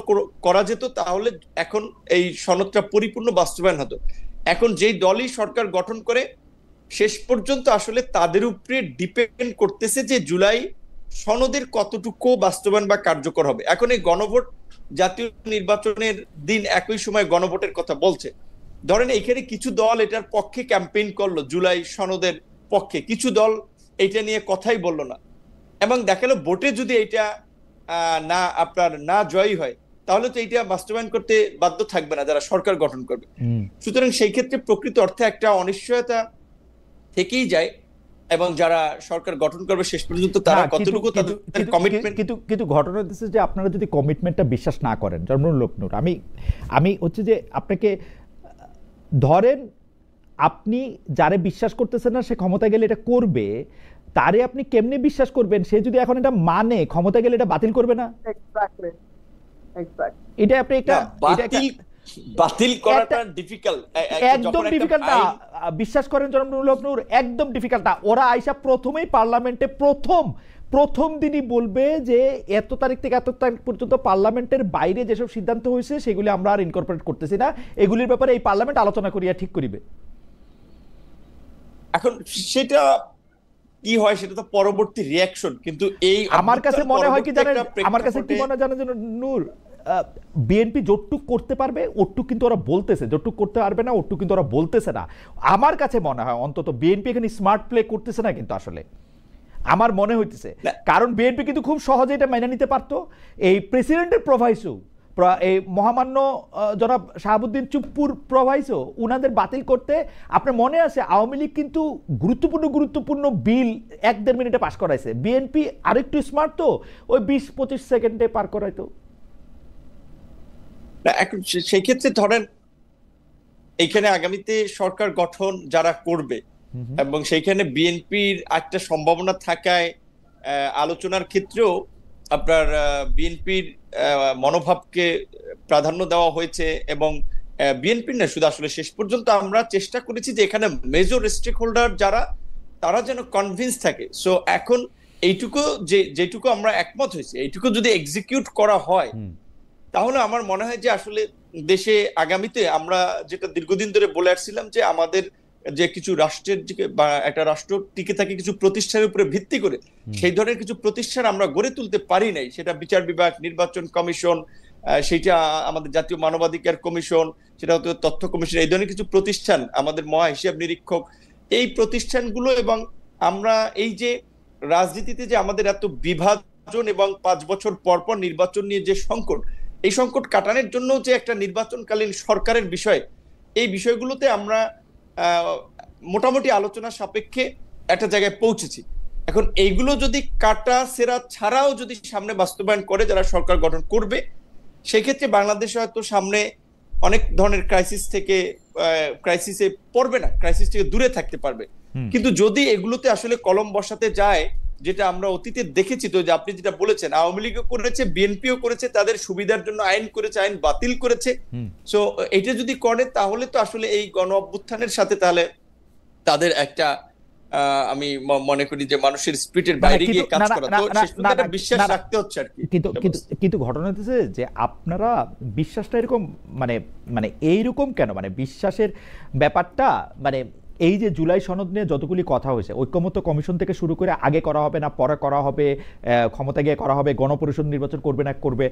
করা যেত, তাহলে এখন এই সনদটা পরিপূর্ণ বাস্তবায়ন হতো। এখন যেই দলই সরকার গঠন করে শেষ পর্যন্ত আসলে তাদের উপরে ডিপেন্ড করতেছে যে জুলাই সনদের কতটুকু বাস্তবায়ন বা কার্যকর হবে। এখন এই গণভোট, জাতীয় নির্বাচনের দিন একই সময় গণভোটের কথা বলছে। ধরেন এইখানে কিছু দল এটার পক্ষে ক্যাম্পেইন করলো, জুলাই সনদের পক্ষে, কিছু দল এটা নিয়ে কথাই বললো না, এবং দেখালো ভোটে যদি এটা না জয়ী হয়, তাহলে তো এটা বাস্তবায়ন করতে বাধ্য থাকবে না যারা সরকার গঠন করবে। সুতরাং সেই ক্ষেত্রে প্রকৃত অর্থে একটা অনিশ্চয়তা থেকেই যায়, এবং যারা সরকার গঠন করবে শেষ পর্যন্ত তারা কতটুকু তাদের কমিটমেন্ট। কিন্তু ঘটনা হচ্ছে যে আপনারা যদি কমিটমেন্টটা বিশ্বাস না করেন, লোকনুর, আমি হচ্ছে যে আপনাকে ধরেন, আপনি যারে বিশ্বাস করতেছেন না সে ক্ষমতা গেলে এটা করবে, তারে আপনি কেমনে বিশ্বাস করবেন? সে যদি এখন এটা মানে ক্ষমতা গেলে এটা বাতিল করবে না? এটা আপনি একটা বাতিল করাটা ডিফিকাল্ট, একদম ডিফিকাল্ট না, বিশ্বাস করেন জনাব নূর, একদম ডিফিকাল্ট না। ওরা আইসা প্রথমেই পার্লামেন্টে প্রথম দিনই বলবে যে এত তারিখ থেকে এত তারিখ পর্যন্ত পার্লামেন্টের বাইরে যেসব সিদ্ধান্ত হয়েছে সেগুলি আমরা আর ইনকর্পোরেট করতেছি না, এগুলির ব্যাপারে এই পার্লামেন্ট আলোচনা করিয়া ঠিক করিবে। এখন সেটা কি হয় সেটা তো পরবর্তী রিঅ্যাকশন, কিন্তু এই আমার কাছে মনে হয় কি জানেন, আমার কাছে কি মনে হয় জানেন নূর, বিএনপি জোটটুক করতে পারবে ওটুক কিন্তু ওরা বলতেছে, জোটটুক করতে পারবে না ওটুক কিন্তু ওরা বলতেছে না। আমার কাছে মনে হয় অন্তত বিএনপি এখানে স্মার্ট প্লে করতেছে না, কিন্তু আসলে আমার মনে হইতেছে, কারণ বিএনপি কিন্তু খুব সহজে এটা মেনে নিতে পারতো। এই প্রেসিডেন্টের প্রভাইসো, এই মহামান্য জনাব শাহাবুদ্দিন চুপ্পুর প্রভাইসো, উনাদের বাতিল করতে আপনার মনে আছে আওয়ামী লীগ কিন্তু গুরুত্বপূর্ণ বিল 1-1.5 মিনিটে পাস করাইছে, বিএনপি আরেকটু স্মার্ট তো ওই 20-25 সেকেন্ডে পার করাইতো। এখন সেই ক্ষেত্রে ধরেন এইখানে আগামীতে সরকার গঠন যারা করবে, এবং সেইখানে বিএনপির একটা সম্ভাবনা থাকায় আলোচনার ক্ষেত্রেও আপনার বিএনপির মনোভাবকে প্রাধান্য দেওয়া হয়েছে, এবং বিএনপির না শুধু, আসলে শেষ পর্যন্ত আমরা চেষ্টা করেছি যে এখানে মেজর স্টেক হোল্ডার যারা, তারা যেন কনভিন্স থাকে। সো এখন এইটুকু যেটুকু আমরা একমত হয়েছি, এইটুকু যদি এক্সিকিউট করা হয়, তাহলে আমার মনে হয় যে আসলে দেশে আগামীতে আমরা যেটা দীর্ঘদিন ধরে বলে আসছিলাম যে আমাদের যে কিছু রাষ্ট্রের দিকে বা একটা রাষ্ট্র টিকে থাকে কিছু প্রতিষ্ঠানের উপরে ভিত্তি করে, সেই ধরনের কিছু প্রতিষ্ঠান আমরা গড়ে তুলতে পারি নাই। সেটা বিচার বিভাগ, নির্বাচন কমিশন, সেটা আমাদের জাতীয় মানবাধিকার কমিশন, সেটা হয়তো তথ্য কমিশন, এই ধরনের কিছু প্রতিষ্ঠান, আমাদের মহা হিসাব নিরীক্ষক, এই প্রতিষ্ঠানগুলো, এবং আমরা এই যে রাজনীতিতে যে আমাদের এত বিভাজন এবং 5 বছর পর পর নির্বাচন নিয়ে যে সংকট, এই সংকট কাটানোর জন্য যে একটা নির্বাচনকালীন সরকারের বিষয়, এই বিষয়গুলোতে আমরা মোটামুটি আলোচনা সাপেক্ষে একটা জায়গায় পৌঁছেছি। এখন এইগুলো যদি কাটা সেরা ছাড়াও যদি সামনে বাস্তবায়ন করে যারা সরকার গঠন করবে, সেক্ষেত্রে বাংলাদেশ হয়তো সামনে অনেক ধরনের ক্রাইসিসে পড়বে না, ক্রাইসিস থেকে দূরে থাকতে পারবে। কিন্তু যদি এগুলোতে আসলে কলম বসাতে যায়, যেটা আমরা অতীতে দেখেছি, তো যে আপনি যেটা বলেছেন, আওয়ামী লীগও করেছে, বিএনপিও করেছে, তাদের সুবিধার জন্য আইন করেছে, আইন বাতিল করেছে। সো এটা যদি করে তাহলে তো আসলে এই গণ অভ্যুত্থানের সাথে তাহলে তাদের একটা আমি মনে করি যে মানুষের স্পিরিটের বাইরে গিয়ে কাজ করা, তো শেষ পর্যন্ত একটা বিশ্বাস রাখতে হচ্ছে আর কি। কিন্তু ঘটনা হচ্ছে যে আপনারা বিশ্বাসটা এরকম মানে এইরকম কেন, মানে বিশ্বাসের ব্যাপারটা, মানে এই যে জুলাই সনদ নিয়ে যতগুলি কথা হয়েছে, ঐক্যমত্য কমিশন থেকে শুরু করে আগে করা হবে না পরে করা হবে, ক্ষমতা গিয়ে করা হবে, গণপরিষদ নির্বাচন করবে না করবে,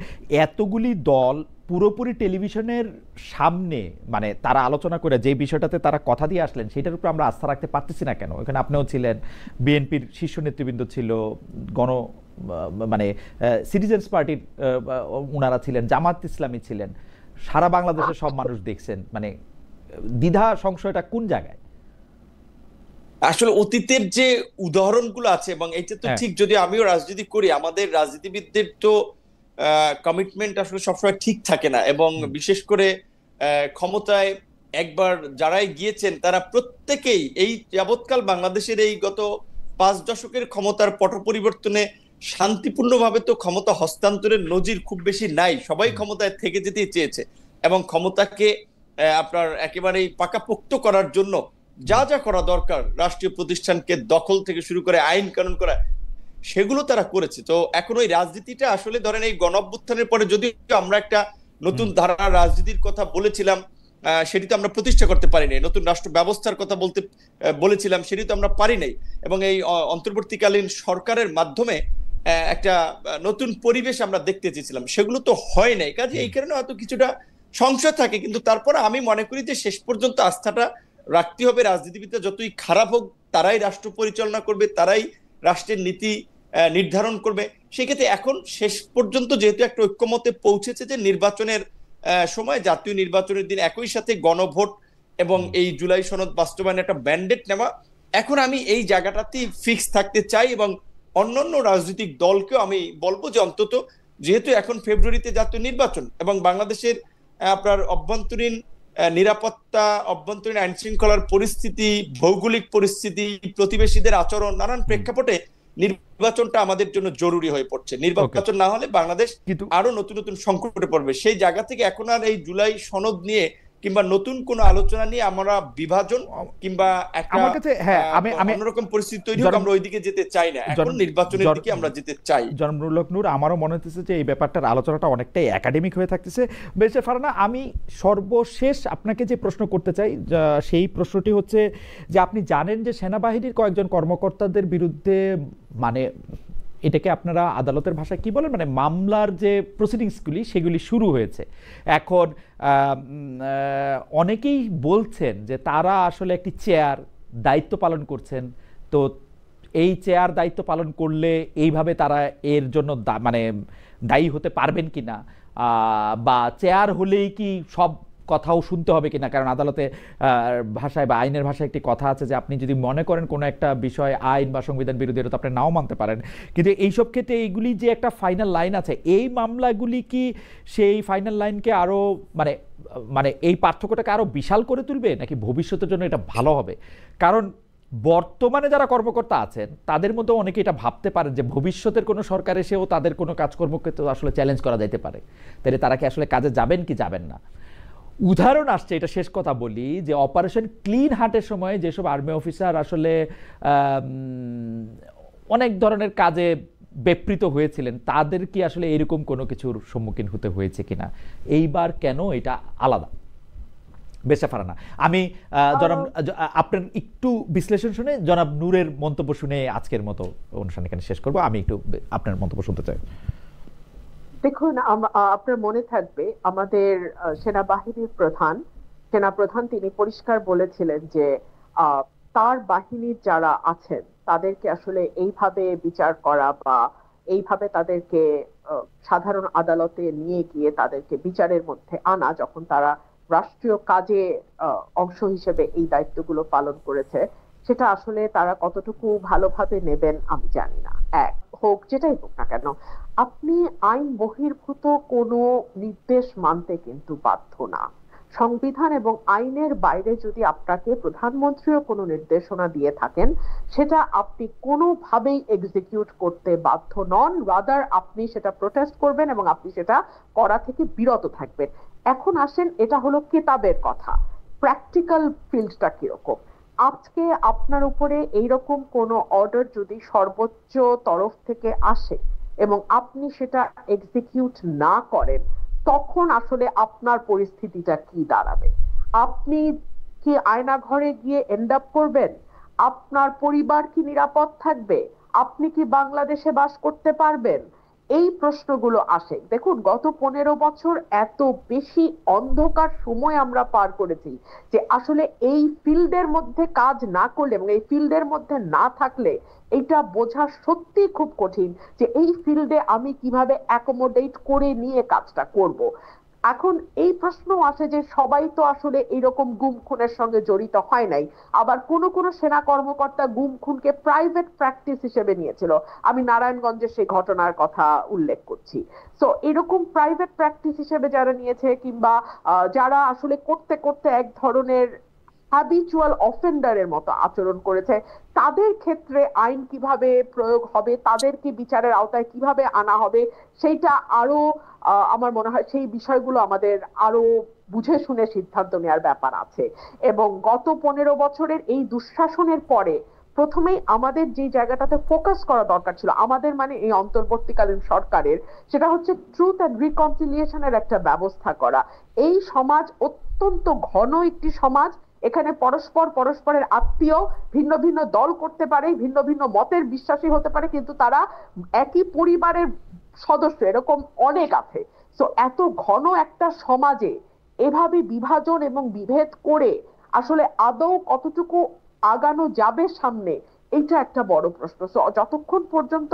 এতগুলি দল পুরোপুরি টেলিভিশনের সামনে মানে তারা আলোচনা করে যে বিষয়টাতে তারা কথা দিয়ে আসলেন, সেটার উপর আমরা আস্থা রাখতে পারতেছি না কেন? এখানে আপনিও ছিলেন, বিএনপির শীর্ষ নেতৃবৃন্দ ছিল, মানে সিটিজেন্স পার্টির ওনারা ছিলেন, জামাত ইসলামী ছিলেন, সারা বাংলাদেশের সব মানুষ দেখছেন, মানে দ্বিধা সংশয়টা কোন জায়গায়? আসলে অতীতের যে উদাহরণগুলো আছে, এবং এটা তো ঠিক, যদি আমিও রাজনীতি করি, আমাদের রাজনীতিবিদদের তো কমিটমেন্ট আসলে সবসময় ঠিক থাকে না, এবং বিশেষ করে ক্ষমতায় একবার যারাই গিয়েছেন তারা প্রত্যেকেই এই যাবৎকাল বাংলাদেশের এই গত 5 দশকের ক্ষমতার পট পরিবর্তনে শান্তিপূর্ণভাবে তো ক্ষমতা হস্তান্তরের নজির খুব বেশি নাই, সবাই ক্ষমতায় থেকে যেতে চেয়েছে, এবং ক্ষমতাকে আপনার একেবারেই পাকাপোক্ত করার জন্য যা যা করা দরকার, রাষ্ট্রীয় প্রতিষ্ঠানকে দখল থেকে শুরু করে আইন কানুন করা, সেগুলো তারা করেছে। তো এখন ওই রাজনীতিটা আসলে ধরেন এই গণঅভ্যুত্থানের পরে যদি আমরা একটা নতুন ধারা রাজনীতির কথা বলেছিলাম, সেটি তো আমরা প্রতিষ্ঠা করতে পারি নাই। নতুন রাষ্ট্র ব্যবস্থার কথা বলেছিলাম, সেটি তো আমরা পারি নাই। এবং এই অন্তর্বর্তীকালীন সরকারের মাধ্যমে একটা নতুন পরিবেশ আমরা দেখতে চেয়েছিলাম, সেগুলো তো হয় নাই। কাজে এই কারণে হয়তো কিছুটা সংশয় থাকে, কিন্তু তারপরে আমি মনে করি যে শেষ পর্যন্ত আস্থাটা রাখতে হবে। রাজনীতিবিদরা যতই খারাপ হোক, তারাই রাষ্ট্র পরিচালনা করবে, তারাই রাষ্ট্রের নীতি নির্ধারণ করবে। সেক্ষেত্রে এখন শেষ পর্যন্ত যেহেতু একটা ঐক্যমতে পৌঁছেছে যে নির্বাচনের সময়, জাতীয় নির্বাচনের দিন একই সাথে গণভোট এবং এই জুলাই সনদ বাস্তবায়নের একটা ব্যান্ডেট নেওয়া, এখন আমি এই জায়গাটাতেই ফিক্স থাকতে চাই। এবং অন্যান্য রাজনৈতিক দলকেও আমি বলবো যে অন্তত যেহেতু এখন ফেব্রুয়ারিতে জাতীয় নির্বাচন এবং বাংলাদেশের আপনার অভ্যন্তরীণ নিরাপত্তা, অভ্যন্তরীণ আইন শৃঙ্খলার পরিস্থিতি, ভৌগোলিক পরিস্থিতি, প্রতিবেশীদের আচরণ, নানান প্রেক্ষাপটে নির্বাচনটা আমাদের জন্য জরুরি হয়ে পড়ছে। নির্বাচন না হলে বাংলাদেশ আরো নতুন নতুন সংকটে পড়বে। সেই জায়গা থেকে এখন আর এই জুলাই সনদ নিয়ে কিংবা নতুন কোন আলোচনা নিয়ে আমরা বিভাজন কিংবা একটা অন্যরকম পরিস্থিতি তৈরি হোক, আমরা ওইদিকে যেতে চাই না। এখন নির্বাচনের দিকে আমরা যেতে চাই। জনাব নূর, আমারও মনে হচ্ছে যে এই ব্যাপারটার আলোচনাটা অনেকটাই একাডেমিক হয়ে থাকতেছে। বেশে ফারহানা, আমি সর্বশেষ আপনাকে যে প্রশ্ন করতে চাই সেই প্রশ্নটি হচ্ছে যে আপনি জানেন যে সেনাবাহিনীর কয়েকজন কর্মকর্তাদের বিরুদ্ধে, মানে এটাকে আপনারা আদালতের ভাষায় কি বলেন, মানে মামলার যে প্রসিডিংসগুলি সেগুলি শুরু হয়েছে। এখন অনেকেই বলছেন যে তারা আসলে একটি চেয়ার দায়িত্ব পালন করছেন, তো এই চেয়ার দায়িত্ব পালন করলে এইভাবে তারা এর জন্য মানে দায়ী হতে পারবেন কিনা, বা চেয়ার হলেই কি সব কথাও শুনতে হবে কিনা। কারণ আদালতে ভাষায় বা আইনের ভাষায় একটি কথা আছে যে আপনি যদি মনে করেন কোনো একটা বিষয় আইন বা সংবিধান বিরোধী, এটা তো আপনি নাও মানতে পারেন। কিন্তু এইসব ক্ষেত্রে এইগুলি যে একটা ফাইনাল লাইন আছে, এই মামলাগুলি কি সেই ফাইনাল লাইনকে আরও মানে মানে এই পার্থক্যটাকে আরও বিশাল করে তুলবে, নাকি ভবিষ্যতের জন্য এটা ভালো হবে? কারণ বর্তমানে যারা কর্মকর্তা আছেন তাদের মধ্যে অনেকে এটা ভাবতে পারেন যে ভবিষ্যতের কোনো সরকার এসেও তাদের কোনো কাজকর্মকে তো আসলে চ্যালেঞ্জ করা যেতে পারে, তাহলে তারা কি আসলে কাজে যাবেন কি যাবেন না। উদাহরণ আসছে, এটা শেষ কথা বলি, যে অপারেশন ক্লিন হার্টের সময় যেসব আর্মি অফিসার আসলে অনেক ধরনের কাজে ব্যাপৃত হয়েছিলেন, তাদের কি আসলে এরকম কোনো কিছুর সম্মুখীন হতে হয়েছে কিনা, এইবার কেন এটা আলাদা? বেশে ফারহানা, আমি জনাব আপনার একটু বিশ্লেষণ শুনে জনাব নূরের মন্তব্য শুনে আজকের মতো অনুষ্ঠান এখানে শেষ করবো। আমি একটু আপনার মন্তব্য শুনতে চাই। দেখুন, আপনার মনে থাকবে আমাদের সেনাবাহিনীর সেনাপ্রধান তিনি পরিষ্কার বলেছিলেন যে তার বাহিনীর যারা আছেন তাদেরকে আসলে এইভাবে বিচার করা বা এইভাবে তাদেরকে সাধারণ আদালতে নিয়ে গিয়ে তাদেরকে বিচারের মধ্যে আনা, যখন তারা রাষ্ট্রীয় কাজে অংশ হিসেবে এই দায়িত্বগুলো পালন করেছে, সেটা আসলে তারা কতটুকু ভালোভাবে নেবেন আমি জানি না। এক হোক, যেটাই হোক না কেন, আপনি আইন বহির্ভূত কোনো নির্দেশ মানতে কিন্তু বাধ্য না। সংবিধান এবং আইনের বাইরে যদি আপনাকে প্রধানমন্ত্রীও কোনো নির্দেশনা দিয়ে থাকেন, সেটা আপনি কোনোভাবেই এক্সিকিউট করতে বাধ্য নন। রাদার আপনি সেটা প্রোটেস্ট করবেন এবং আপনি সেটা করা থেকে বিরত থাকবেন। এখন আসেন, এটা হলো কিতাবের কথা, প্র্যাকটিক্যাল ফিল্ডটা কিরকম। আজকে আপনার উপরে এইরকম কোনো অর্ডার যদি সর্বোচ্চ তরফ থেকে আসে এবং আপনি সেটা এক্সিকিউট না করেন, তখন আসলে আপনার পরিস্থিতিটা কি দাঁড়াবে? আপনি কি আয়না ঘরে গিয়ে এন্ড আপ করবেন? আপনার পরিবার কি নিরাপদ থাকবে? আপনি কি বাংলাদেশে বাস করতে পারবেন? এই প্রশ্নগুলো আসে। দেখুন, গত 15 বছর এত বেশি অন্ধকার সময় আমরা পার করেছি যে আসলে এই ফিল্ডের মধ্যে কাজ না করলে এবং এই ফিল্ডের মধ্যে না থাকলে এটা বোঝা সত্যি খুব কঠিন যে এই ফিল্ডে আমি কিভাবে অ্যাকোমোডেট করে নিয়ে কাজটা করব। এখন এই প্রশ্ন আসে যে সবাই তো আসলে এইরকম গুম খুনের সঙ্গে জড়িত হয় নাই, আবার কোন কোন সেনা কর্মকর্তা গুম খুনকে প্রাইভেট প্র্যাকটিস হিসেবে নিয়েছিল। আমি নারায়ণগঞ্জের সেই ঘটনার কথা উল্লেখ করছি। সো এরকম প্রাইভেট প্র্যাকটিস হিসেবে যারা নিয়েছে, কিংবা যারা আসলে করতে করতে এক ধরনের হ্যাবিচুয়াল অফেন্ডারের মতো আচরণ করেছে, তাদের ক্ষেত্রে আইন কিভাবে প্রয়োগ হবে, তাদেরকে বিচারের আওতায় কিভাবে আনা হবে, সেইটা আরো আমার মনে হয় সেই বিষয়গুলো আমাদের আরো বুঝে শুনে সিদ্ধান্ত নেওয়ার ব্যাপার আছে। এবং গত 15 বছরের এই দুঃশাসনের পরে প্রথমেই আমাদের যে জায়গাটাতে ফোকাস করা দরকার ছিল আমাদের, মানে এই অন্তর্বর্তীকালীন সরকারের, সেটা হচ্ছে ট্রুথ অ্যান্ড রিকনসিলিয়েশনের একটা ব্যবস্থা করা। এই সমাজ অত্যন্ত ঘন একটি সমাজ, এখানে পরস্পর পরস্পরের আত্মীয়, ভিন্ন ভিন্ন দল করতে পারে, ভিন্ন ভিন্ন মতের বিশ্বাসী হতে পারে, কিন্তু তারা একই পরিবারের সদস্য, এরকম অনেক আছে। তো এত ঘন একটা সমাজে এভাবে বিভাজন এবং বিভেদ করে আসলে আদৌ কতটুকু আগানো যাবে সামনে, এইটা একটা বড় প্রশ্ন। তো যতক্ষণ পর্যন্ত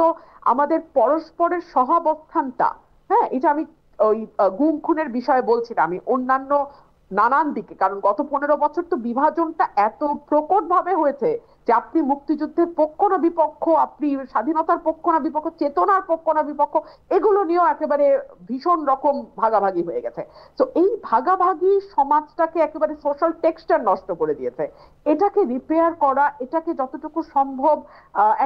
আমাদের পরস্পরের সহাবস্থানটা, হ্যাঁ, এটা আমি ওই গুম খুনের বিষয়ে বলছি না, আমি অন্যান্য নানান দিকে, কারণ গত 15 বছর তো বিভাজনটা এত প্রকট ভাবে হয়েছে যে আপনি মুক্তিযুদ্ধের পক্ষ না বিপক্ষ, আপনি স্বাধীনতার পক্ষ না বিপক্ষ, চেতনার পক্ষ না বিপক্ষ, এগুলো নিয়েও একেবারে ভীষণ রকম ভাগাভাগি হয়ে গেছে। তো এই ভাগাভাগি সমাজটাকে একেবারে সোশ্যাল টেক্সচার নষ্ট করে দিয়েছে। এটাকে রিপেয়ার করা, এটাকে যতটুকু সম্ভব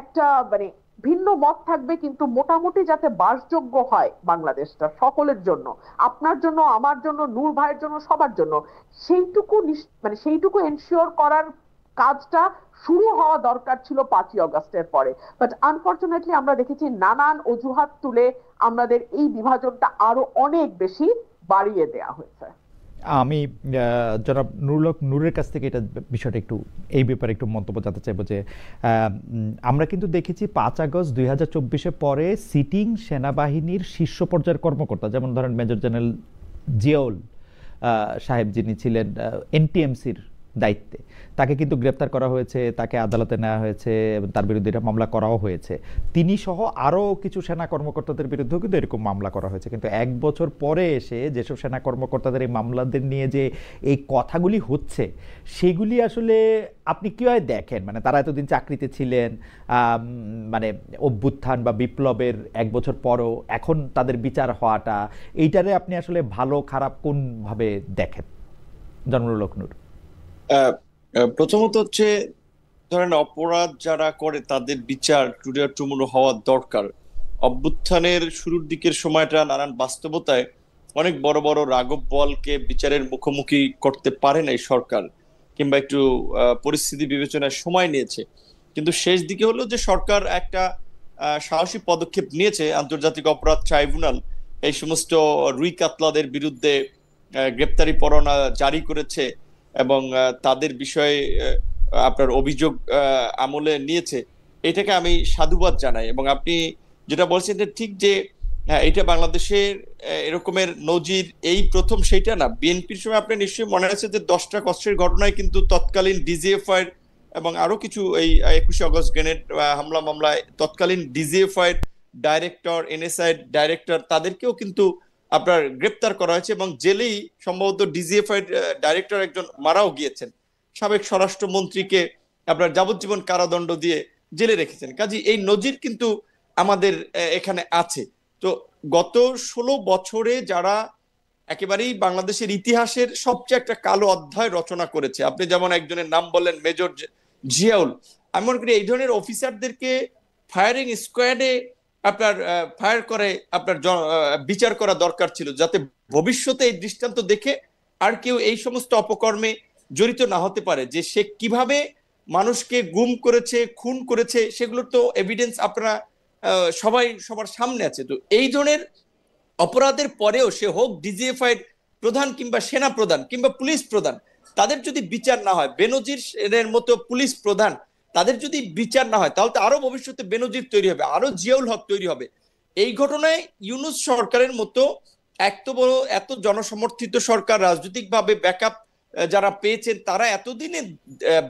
একটা মানে ভিন্ন মত থাকবে কিন্তু মোটামুটি যাতে বাসযোগ্য হয় বাংলাদেশটা সকলের জন্য, আপনার জন্য, আমার জন্য, নূর ভাইয়ের জন্য, সবার জন্য, সেইটুকু মানে সেইটুকু এনশিওর করার কাজটা শুরু হওয়া দরকার ছিল 5ই আগস্টের পরে। বাট আনফরচুনেটলি আমরা দেখেছি নানান অজুহাত তুলে আমাদের এই বিভাজনটা আরো অনেক বেশি বাড়িয়ে দেয়া হয়েছে। আমি জনাব নূরের কাছ থেকে এটা বিষয়টা একটু এই ব্যাপারে একটু মন্তব্য জানতে চাইবো যে আমরা কিন্তু দেখেছি 5 আগস্ট 2024 পরে সিটিং সেনাবাহিনীর শীর্ষ পর্যায়ের কর্মকর্তা, যেমন ধরেন মেজর জেনারেল জিয়াউল সাহেব যিনি ছিলেন এনটিএমসির দায়িত্বে, তাকে কিন্তু গ্রেপ্তার করা হয়েছে, তাকে আদালতে নেওয়া হয়েছে এবং তার বিরুদ্ধে এটা মামলা করাও হয়েছে। তিনি সহ আরও কিছু সেনা কর্মকর্তাদের বিরুদ্ধেও কিন্তু এরকম মামলা করা হয়েছে। কিন্তু 1 বছর পরে এসে যেসব সেনা কর্মকর্তাদের এই মামলাদের নিয়ে যে এই কথাগুলি হচ্ছে, সেগুলি আসলে আপনি কীভাবে দেখেন? মানে তারা এতদিন চাকরিতে ছিলেন, মানে অভ্যুত্থান বা বিপ্লবের 1 বছর পরও এখন তাদের বিচার হওয়াটা, এইটারে আপনি আসলে ভালো খারাপ কোনভাবে দেখেন জনরুল হক নূর? প্রথমত হচ্ছে, ধরেন অপরাধ যারা করে তাদের বিচার টুমুরো হওয়া দরকার। অভ্যুত্থানের শুরুর দিকের সময়টা নানান বাস্তবতায় অনেক বড় বড় রাঘব বোয়ালকে বিচারের মুখোমুখি করতে পারে নাই সরকার, কিংবা একটু পরিস্থিতি বিবেচনায় সময় নিয়েছে। কিন্তু শেষ দিকে হলো যে সরকার একটা সাহসী পদক্ষেপ নিয়েছে, আন্তর্জাতিক অপরাধ ট্রাইব্যুনাল এই সমস্ত রুই কাতলাদের বিরুদ্ধে গ্রেপ্তারি পরোয়ানা জারি করেছে এবং তাদের বিষয়ে আপনার অভিযোগ আমলে নিয়েছে। এটাকে আমি সাধুবাদ জানাই। এবং আপনি যেটা বলছেন এটা ঠিক যে এটা বাংলাদেশের এরকমের নজির এই প্রথম, সেটা না। বিএনপির সময় আপনার নিশ্চয়ই মনে আছে যে 10টা কষ্টের ঘটনায় কিন্তু তৎকালীন ডিজিএফআই এবং আরো কিছু এই 21শে আগস্ট গ্রেনেড হামলা মামলায় তৎকালীন ডিজিএফআই ডাইরেক্টর, এনএসআই ডাইরেক্টর, তাদেরকেও কিন্তু আপনার গ্রেপ্তার করা হয়েছে এবং জেলেই সম্ভবত ডিজিএফআই ডাইরেক্টর একজন মারাও গিয়েছেন। সাবেক স্বরাষ্ট্রমন্ত্রীকে আপনার যাবজ্জীবন কারাদণ্ড দিয়ে জেলে রেখেছেন। কাজে এই নজির কিন্তু আমাদের এখানে আছে। তো গত 16 বছরে যারা একেবারেই বাংলাদেশের ইতিহাসের সবচেয়ে একটা কালো অধ্যায় রচনা করেছে, আপনি যেমন একজনের নাম বললেন মেজর জিয়াউল, আমি মনে করি এই ধরনের অফিসারদেরকে ফায়ারিং স্কোয়াডে আপনার ফায়ার করে আপনার বিচার করা দরকার ছিল, যাতে ভবিষ্যতে এই দৃষ্টান্ত দেখে আর কেউ এই সমস্ত অপকর্মে জড়িত না হতে পারে। যে সে কিভাবে মানুষকে গুম করেছে, খুন করেছে, সেগুলোর তো এভিডেন্স আপনারা সবাই সবার সামনে আছে। তো এই ধরনের অপরাধের পরেও সে হোক ডিজিএফআই প্রধান কিংবা সেনা প্রধান কিংবা পুলিশ প্রধান, তাদের যদি বিচার না হয়, বেনজির মতো পুলিশ প্রধান, তাদের যদি বিচার না হয়, তাহলে তো আরো ভবিষ্যতে বেনজির তৈরি হবে, আরো জিয়াউল হক তৈরি হবে। এই ঘটনায় ইউনূস সরকারের মতো এত বড়, এত জনসমর্থিত সরকার, রাজনৈতিকভাবে ব্যাকআপ যারা পেয়েছেন, তারা এতদিনে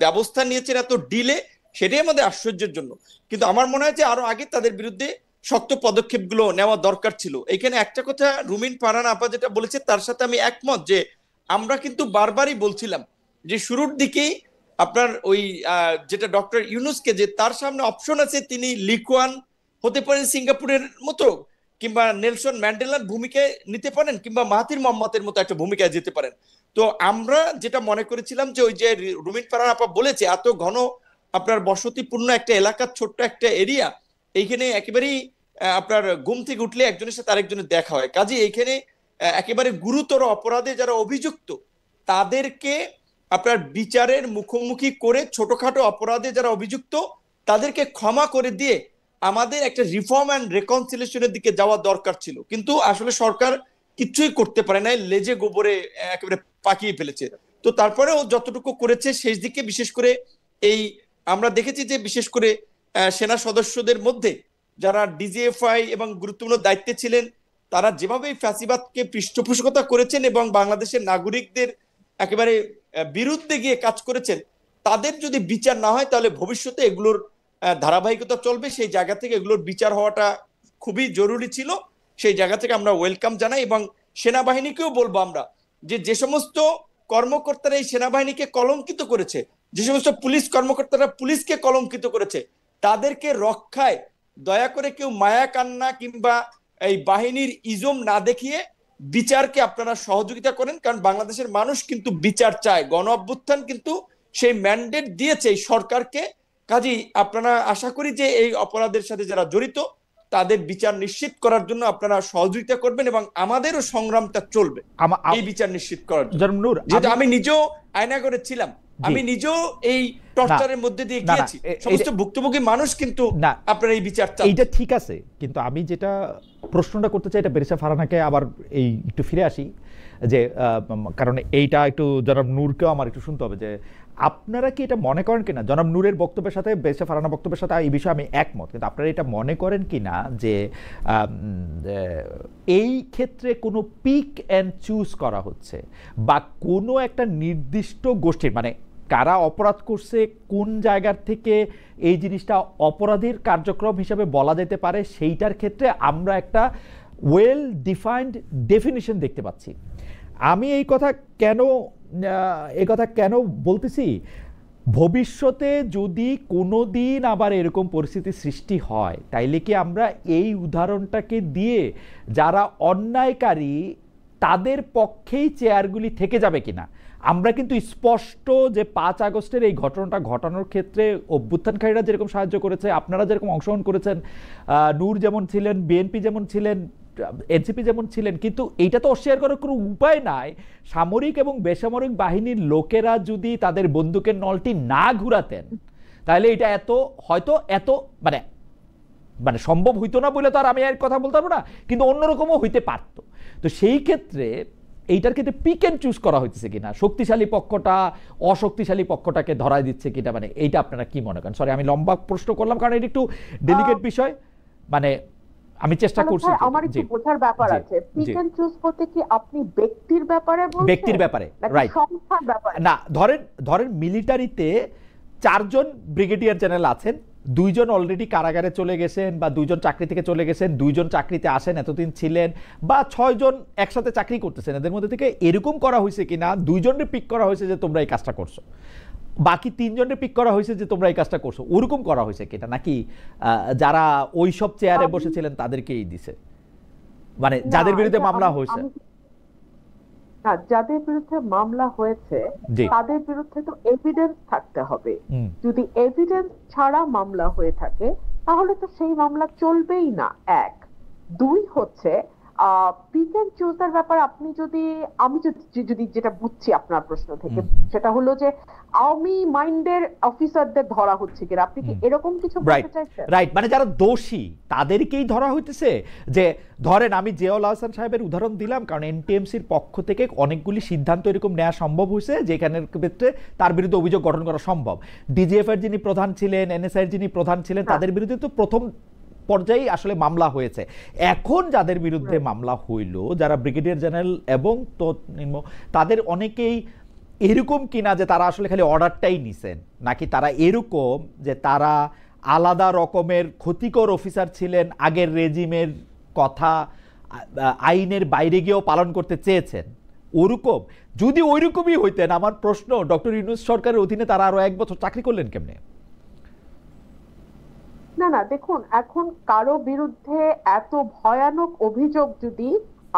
ব্যবস্থা নিয়েছেন এত ডিলে, সেটাই আমাদের আশ্চর্যের জন্য। কিন্তু আমার মনে হয় যে আরো আগে তাদের বিরুদ্ধে শক্ত পদক্ষেপগুলো নেওয়া দরকার ছিল। এখানে একটা কথা রুমিন ফারহান আপা যেটা বলেছে তার সাথে আমি একমত, যে আমরা কিন্তু বারবারই বলছিলাম যে শুরুর দিকেই আপনার ওই যেটা ডক্টর ইউনূসকে, যে তার সামনে অপশন আছে, তিনি লিকুয়ান হতে পারেন সিঙ্গাপুরের মতো, কিংবা নেলসন ম্যান্ডেলার ভূমিকায় নিতে পারেন, কিংবা মাহাথির মোহাম্মদের মতো একটা ভূমিকায় যেতে পারেন। তো আমরা যেটা মনে করেছিলাম যে ওই যে রুমিন ফারহান আপা বলেছে, এত ঘন আপনার বসতিপূর্ণ একটা এলাকার ছোট্ট একটা এরিয়া, এইখানে একেবারেই আপনার ঘুম থেকে উঠলে একজনের সাথে আরেকজনের দেখা হয়। কাজে এইখানে একেবারে গুরুতর অপরাধে যারা অভিযুক্ত তাদেরকে আপনার বিচারের মুখোমুখি করে, ছোটখাটো অপরাধে যারা অভিযুক্ত তাদেরকে ক্ষমা করে দিয়ে আমাদের একটা রিফর্ম অ্যান্ড রেকনসিলিয়েশনের দিকে যাওয়া দরকার ছিল। কিন্তু আসলে সরকার কিছুই করতে পারে নাই, লেজে গোবরে একেবারে পাকিয়ে ফেলেছে। তো তারপরেও যতটুকু করেছে শেষ দিকে, বিশেষ করে এই আমরা দেখেছি যে বিশেষ করে সেনা সদস্যদের মধ্যে যারা ডিজিএফআই এবং গুরুত্বপূর্ণ দায়িত্বে ছিলেন, তারা যেভাবে ফ্যাসিবাদকে পৃষ্ঠপোষকতা করেছেন এবং বাংলাদেশের নাগরিকদের একেবারে বিরুদ্ধে গিয়ে কাজ করেছেন, তাদের যদি বিচার না হয় তাহলে ভবিষ্যতে এগুলোর ধারাবাহিকতা চলবে। সেই জায়গা থেকে এগুলোর বিচার হওয়াটা খুবই জরুরি ছিল। সেই জায়গা থেকে আমরা ওয়েলকাম জানাই এবং সেনাবাহিনীকেও বলবো আমরা যে সমস্ত কর্মকর্তারা এই সেনাবাহিনীকে কলঙ্কিত করেছে, যে সমস্ত পুলিশ কর্মকর্তারা পুলিশকে কলঙ্কিত করেছে, তাদেরকে রক্ষায় দয়া করে কেউ মায়া কান্না কিংবা এই বাহিনীর ইজম না দেখিয়ে বিচারকে আপনারা সহযোগিতা করেন। কারণ বাংলাদেশের মানুষ কিন্তু বিচার চায়, গণ অভ্যুত্থান কিন্তু সেই ম্যান্ডেট দিয়েছে এই সরকারকে। কাজেই আপনারা আশা করি যে এই অপরাধের সাথে যারা জড়িত তাদের বিচার নিশ্চিত করার জন্য আপনারা সহযোগিতা করবেন এবং আমাদেরও সংগ্রামটা চলবে এই বিচার নিশ্চিত করার জন্য। যেহেতু আমি নিজেও আয়নাগরে ছিলাম, আমি নিজেও এই টর্চারের মধ্যে দিয়ে গিয়েছি, সমস্ত ভুক্তভোগী মানুষ কিন্তু আপনারা এই বিচার চান। এইটা ঠিক আছে, কিন্তু আমি যেটা প্রশ্নটা করতে চাই, এটা বেরেশা ফারহানাকে আবার এই একটু ফিরে আসি, যে কারণ এইটা একটু জনাব নূরকেও আমার একটু শুনতে হবে যে আপনারা কি এটা মনে করেন কিনা, জনাব নূরের বক্তব্যের সাথে বেরেশা ফারহানা বক্তব্যের সাথে এই বিষয়ে আমি একমত, কিন্তু আপনারা এটা মনে করেন কিনা যে এই ক্ষেত্রে কোনো পিক অ্যান্ড চুজ করা হচ্ছে, বা কোনো একটা নির্দিষ্ট গোষ্ঠীর, মানে কারা অপরাধ করছে, কোন জায়গার থেকে এই জিনিসটা অপরাধীর কার্যক্রম হিসাবে বলা যেতে পারে, সেইটার ক্ষেত্রে আমরা একটা ওয়েল ডিফাইন্ড ডেফিনিশন দেখতে পাচ্ছি। আমি এই কথা কেন বলতেছি, ভবিষ্যতে যদি কোনো দিন আবার এরকম পরিস্থিতি সৃষ্টি হয়, তাইলে কি আমরা এই উদাহরণটাকে দিয়ে যারা অন্যায়কারী তাদের পক্ষেই চেয়ারগুলি থেকে যাবে কিনা? আমরা কিন্তু স্পষ্ট যে 5 আগস্টের এই ঘটনাটা ঘটানোর ক্ষেত্রে অভ্যুত্থানকারীরা যেরকম সাহায্য করেছে, আপনারা যেরকম অংশগ্রহণ করেছেন, নূর যেমন ছিলেন, বিএনপি যেমন ছিলেন, এনসিপি যেমন ছিলেন, কিন্তু এইটা তো অস্বীকার করার কোনো উপায় নাই। সামরিক এবং বেসামরিক বাহিনীর লোকেরা যদি তাদের বন্দুকের নলটি না ঘুরাতেন, তাহলে এটা হয়তো এত মানে সম্ভব হইতো না বলে তো আর আমি আর কথা বলতে পারবো না, কিন্তু অন্যরকমও হইতে পারতো। তো সেই ক্ষেত্রে এইটার ক্ষেত্রে পিক অ্যান্ড চুজ করা হইতেছে কিনা, শক্তিশালী পক্ষটা অশক্তিশালী পক্ষটাকে ধরাই দিচ্ছে কিনা, মানে এইটা আপনারা কি মনে করেন? সরি, আমি লম্বা প্রশ্ন করলাম কারণ এটা একটু ডেলিকেট বিষয়, মানে আমি চেষ্টা করছি। আমার একটু বোঝার ব্যাপার আছে, পিক এন্ড চুজ করতে কি আপনি ব্যক্তির ব্যাপারে বলছেন? ব্যক্তির ব্যাপারে, রাইট, সংস্থার ব্যাপারে না। ধরেন মিলিটারিতে 4 জন ব্রিগেডিয়ার জেনারেল আছেন, 2 জন অলরেডি কারাগারে চলে গেছেন, বা 2 জন চাকরি থেকে চলে গেছেন, 2 জন চাকরিতে আসেন, এতদিন ছিলেন, বা 6 জন একসাথে চাকরি করতেছেন। এদের মধ্যে থেকে এরকম করা হয়েছে কিনা 2 জনের পিক করা হয়েছে যে তোমরা এই কাজটা করছো, বাকি 3 জনের পিক করা হয়েছে যে তোমরা এই কাজটা করছো, ওরকম করা হয়েছে কিনা, নাকি যারা ওই সব চেয়ারে বসেছিলেন তাদেরকেই দিছে, মানে যাদের বিরুদ্ধে মামলা হয়েছে? যাদের বিরুদ্ধে মামলা হয়েছে তাদের বিরুদ্ধে তো এভিডেন্স থাকতে হবে। যদি এভিডেন্স ছাড়া মামলা হয়ে থাকে তাহলে তো সেই মামলা চলবেই না। 1, 2 হচ্ছে পিক এন্ড চুজের ব্যাপার। আমি যদি যেটা বুঝছি আপনার প্রশ্ন থেকে, সেটা হলো যে আওয়ামী মাইন্ডের অফিসারদের ধরা হচ্ছে কিনা, আপনি কি এরকম কিছু বলতে চাইছেন? রাইট, মানে যারা দোষী তাদেরকেই ধরা হইতেছে। যে ধরেন আমি জিয়াউল হাসান সাহেবের উদাহরণ দিলাম কারণ এনটিএমসির পক্ষ থেকে অনেকগুলি সিদ্ধান্ত এরকম নেওয়া সম্ভব হয়েছে যেখানের ক্ষেত্রে তার বিরুদ্ধে অভিযোগ গঠন করা সম্ভব। ডিজিএফ এর যিনি প্রধান ছিলেন, এনএসআই এর যিনি প্রধান ছিলেন, তাদের বিরুদ্ধে তো প্রথম পর্যায়ে আসলে মামলা হয়েছে। এখন যাদের বিরুদ্ধে মামলা হইল, যারা ব্রিগেডিয়ার জেনারেল এবং তাদের অনেকেই এরকম কিনা যে তারা আসলে খালি অর্ডারটাই নিছেন, নাকি তারা এরকম যে তারা আলাদা রকমের ক্ষতিকর অফিসার ছিলেন, আগের রেজিমের কথা আইনের বাইরে গিয়েও পালন করতে চেয়েছেন। ওরকম যদি ওইরকমই হইতেন, আমার প্রশ্ন ডক্টর ইউনূস সরকারের অধীনে তারা আরো 1 বছর চাকরি করলেন কেমনে? না না, দেখুন, এখন কারো বিরুদ্ধে এত ভয়ানক অভিযোগ যদি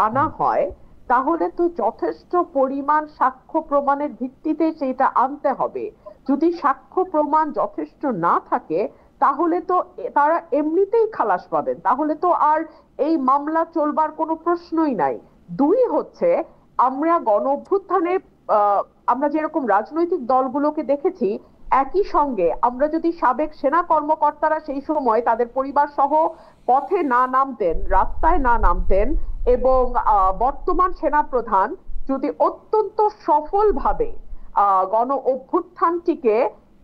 আনা হয়, তাহলে তো যথেষ্ট পরিমাণ সাক্ষ্য প্রমাণের ভিত্তিতে সেটা আনতে হবে। যদি সাক্ষ্য প্রমাণ যথেষ্ট না থাকে, তাহলে তো তারা এমনিতেই খালাস পাবেন, তাহলে তো আর এই মামলা চলবার কোনো প্রশ্নই নাই। দুই হচ্ছে, আমরা গণ অভ্যুত্থানে আহ, আমরা যেরকম রাজনৈতিক দলগুলোকে দেখেছি, একই সঙ্গে আমরা যদি সাবেক সেনা কর্মকর্তারা সেই সময় তাদের পরিবার সহ পথে না নামতেন, রাস্তায় না নামতেন, এবং বর্তমান সেনা প্রধান যদি অত্যন্ত সফলভাবে গণ অভ্যুত্থানটিকে,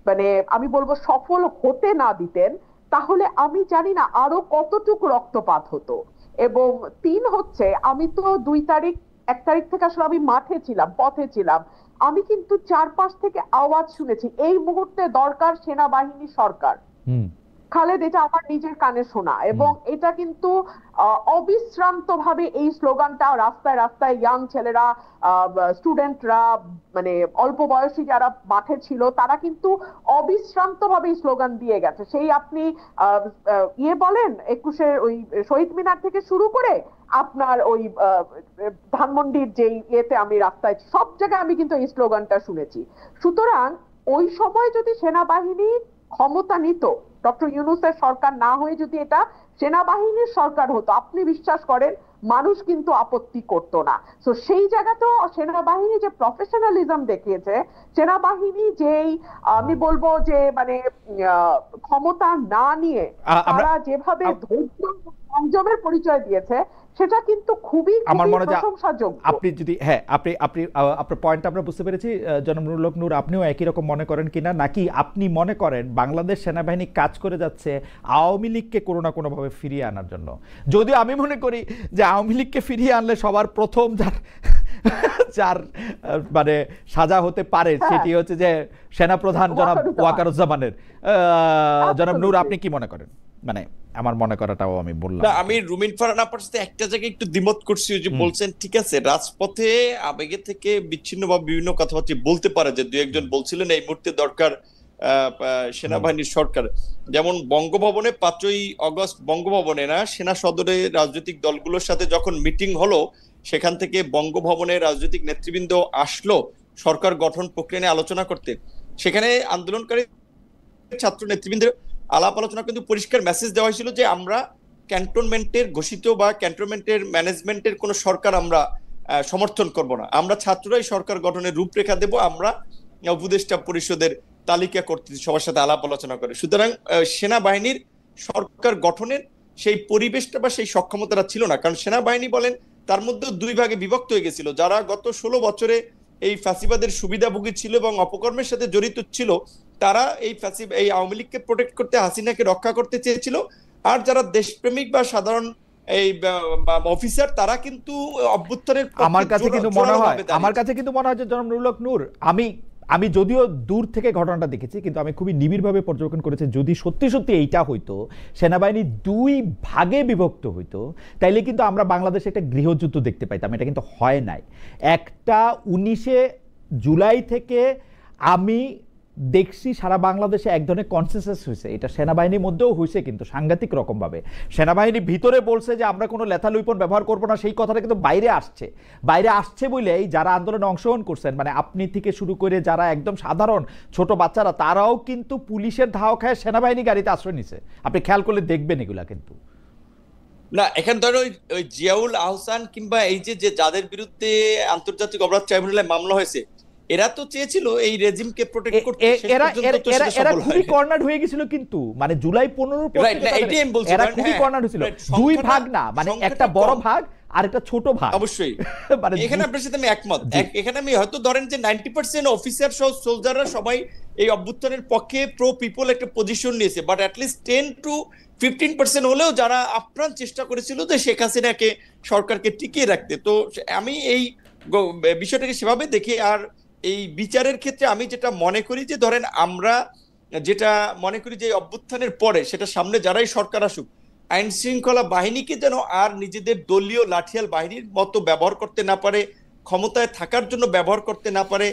মানে আমি বলবো সফল হতে না দিতেন, তাহলে আমি জানি না আরো কতটুকু রক্তপাত হতো। এবং তিন হচ্ছে, আমি তো 1 তারিখ থেকে আসলে আমি মাঠে ছিলাম, পথে ছিলাম, আমি কিন্তু চারপাশ থেকে আওয়াজ শুনেছি, এই মুহূর্তে দরকার সেনাবাহিনী সরকার। হুম। খালেদ, এটা আমার নিজের কানে শোনা, এবং এটা কিন্তু অবিশ্রান্ত ভাবে এই স্লোগানটা রাস্তায় রাস্তায় ইয়াং ছেলেরা, স্টুডেন্টরা, মানে অল্প বয়সী যারা মাঠে ছিল, তারা কিন্তু অবিশ্রান্ত ভাবে এই স্লোগান দিয়ে গেছে। সেই আপনি ইয়ে বলেন 21-এর ওই শহীদ মিনার থেকে শুরু করে আপনার ওই ধানমন্ডির যে ইয়েতে আমি রাস্তায়, সব জায়গায় আমি কিন্তু এই স্লোগানটা শুনেছি। সুতরাং ওই সময় যদি সেনাবাহিনী ক্ষমতা নিত, ডক্টর ইউনূসের সরকার না হয়ে যদি এটা সেনাবাহিনীর সরকার হতো, আপনি বিশ্বাস করেন মানুষ কিন্তু আপত্তি করতো না। তো সেই জায়গাতেও সেনাবাহিনী যে প্রফেশনালিজম দেখিয়েছে, সেনাবাহিনী যেই আমি বলবো যে মানে ক্ষমতা না নিয়ে তারা যেভাবে ধৈর্য সংযমের পরিচয় দিয়েছে, সেটা কিন্তু খুবই আমার মনে হয় প্রশংসাযোগ্য। আপনি যদি আপনি আপনার পয়েন্ট আমরা বুঝতে পেরেছি। জনাব নুরুল হক নূর, আপনিও একই রকম মনে করেন কিনা, নাকি আপনি মনে করেন বাংলাদেশ সেনাবাহিনী কাজ করে যাচ্ছে আওয়ামী লীগকে কোনো না কোনোভাবে ফিরিয়ে আনার জন্য? যদিও আমি মনে করি যে আওয়ামী লীগকে ফিরিয়ে আনলে সবার প্রথম যার মানে সাজা হতে পারে সেটি হচ্ছে যে সেনাপ্রধান জনাব ওয়াকারুজ্জামানের। জনাব নূর, আপনি কি মনে করেন? মানে আমার মনে করাটাও আমি বললাম। আমি রুমিন ফারহান আপার সাথে একটা জায়গায় একটু দ্বিমত করছি, যে বলছেন ঠিক আছে রাজপথে আবেগে থেকে বিচ্ছিন্ন বা বিভিন্ন কথাবার্তা বলতে পারে, যে দুই একজন বলছিলেন এই মুহূর্তে দরকার সেনাবাহিনীর সরকার। যেমন বঙ্গভবনে 5ই আগস্ট বঙ্গভবনে না, সেনা সদরে রাজনৈতিক দলগুলোর সাথে যখন মিটিং হলো, সেখান থেকে বঙ্গভবনে রাজনৈতিক নেতৃবৃন্দ আসলো সরকার গঠন প্রক্রিয়া নিয়ে আলোচনা করতে। সেখানে আন্দোলনকারী ছাত্র নেতৃবৃন্দের আলাপ আলোচনা কিন্তু পরিষ্কার মেসেজ দেওয়া হয়েছিল যে আমরা ক্যান্টনমেন্টের ঘোষিত বা ক্যান্টনমেন্টের ম্যানেজমেন্টের কোন সরকার আমরা সমর্থন করব না, আমরা ছাত্ররাই সরকার গঠনের রূপরেখা দেব, আমরা উপদেষ্টা পরিষদের তালিকা করতে সবার সাথে আলাপ আলোচনা করে। সুতরাং সেনাবাহিনীর সরকার গঠনের সেই পরিবেশটা বা সেই সক্ষমতাটা ছিল না, কারণ সেনাবাহিনী বলেন তার মধ্যে দুই ভাগে বিভক্ত হয়ে গেছিল। যারা গত 16 বছরে এই ফ্যাসিবাদের সুবিধাভোগী ছিল এবং অপকর্মের সাথে জড়িত ছিল, তারা এই আওয়ামী লীগকে প্রোটেক্ট করতে, হাসিনাকে রক্ষা করতে চেয়েছিল। আর যারা দেশপ্রেমিক বা সাধারণ এই অফিসার, তারা কিন্তু অভ্যুত্থানের আমার কাছে কিন্তু মনে হয় যে জনাব নুরুল হক নূর, আমি যদিও দূর থেকে ঘটনাটা দেখেছি, কিন্তু আমি খুবই নিবিড়ভাবে পর্যবেক্ষণ করেছি। যদি সত্যি সত্যি এইটা হইতো, সেনাবাহিনী 2 ভাগে বিভক্ত হইতো, তাইলে কিন্তু আমরা বাংলাদেশে একটা গৃহযুদ্ধ দেখতে পাইতাম। এটা কিন্তু হয় নাই। একটা 19শে জুলাই থেকে আমি দেখছি সারা বাংলাদেশে এক ধরনের কনসেনসাস হয়েছে, এটা সেনাবাহিনীর মধ্যেও হয়েছে, কিন্তু সাংঘাতিক রকমভাবে। সেনাবাহিনী ভিতরে বলছে যে আমরা কোনো লেথাল উইপন ব্যবহার করবো না, সেই কথাটা কিন্তু বাইরে আসছে বলেই যারা আন্দোলনে অংশগ্রহণ করছেন, মানে আপনি থেকে শুরু করে যারা একদম সাধারণ ছোট বাচ্চারা, তারাও কিন্তু পুলিশের ধাওয়া খায় সেনাবাহিনী গাড়িতে আশ্রয় নিছে। আপনি খেয়াল করলে দেখবেন এগুলা। কিন্তু না, এখানে ধরো ওই জিয়াউল আহসান কিংবা এই যে যাদের বিরুদ্ধে আন্তর্জাতিক অপরাধ ট্রাইব্যুনালে মামলা হয়েছে, এরা তো চেয়েছিল এই রেজিমকে প্রোটেক্ট করতে। এরা খুবই কর্নার হয়ে গেছিল, কিন্তু মানে জুলাই 15 পর এরা খুবই কর্নার হয়েছিল। 2 ভাগ না, মানে একটা বড় ভাগ আর একটা ছোট ভাগ। অবশ্যই মানে এখানে আপনার সাথে আমি একমত। এখানে আমি হয়তো ধরেন যে 90% অফিসার সহ সোলজাররা সবাই এই অভ্যুত্থানের পক্ষে প্রো পিপল একটা পজিশন নিয়েছে, বাট অ্যাটলিস্ট 10 to 15% হলেও যারা আপ্রাণ চেষ্টা করেছিল যে শেখ হাসিনাকে, সরকারকে টিকিয়ে রাখতে। তো আমি এই বিষয়টাকে সেভাবে দেখি। আর এই বিচারের ক্ষেত্রে আমি যেটা মনে করি যে ধরেন আমরা যেটা মনে করি যে অভ্যুত্থানের পরে, সেটা সামনে যারাই সরকার আসুক, আইন শৃঙ্খলা বাহিনীকে যেন আর নিজেদের দলীয় লাঠিয়াল বাহিনীর মতো ব্যবহার করতে না পারে, ক্ষমতায় থাকার জন্য ব্যবহার করতে না পারে,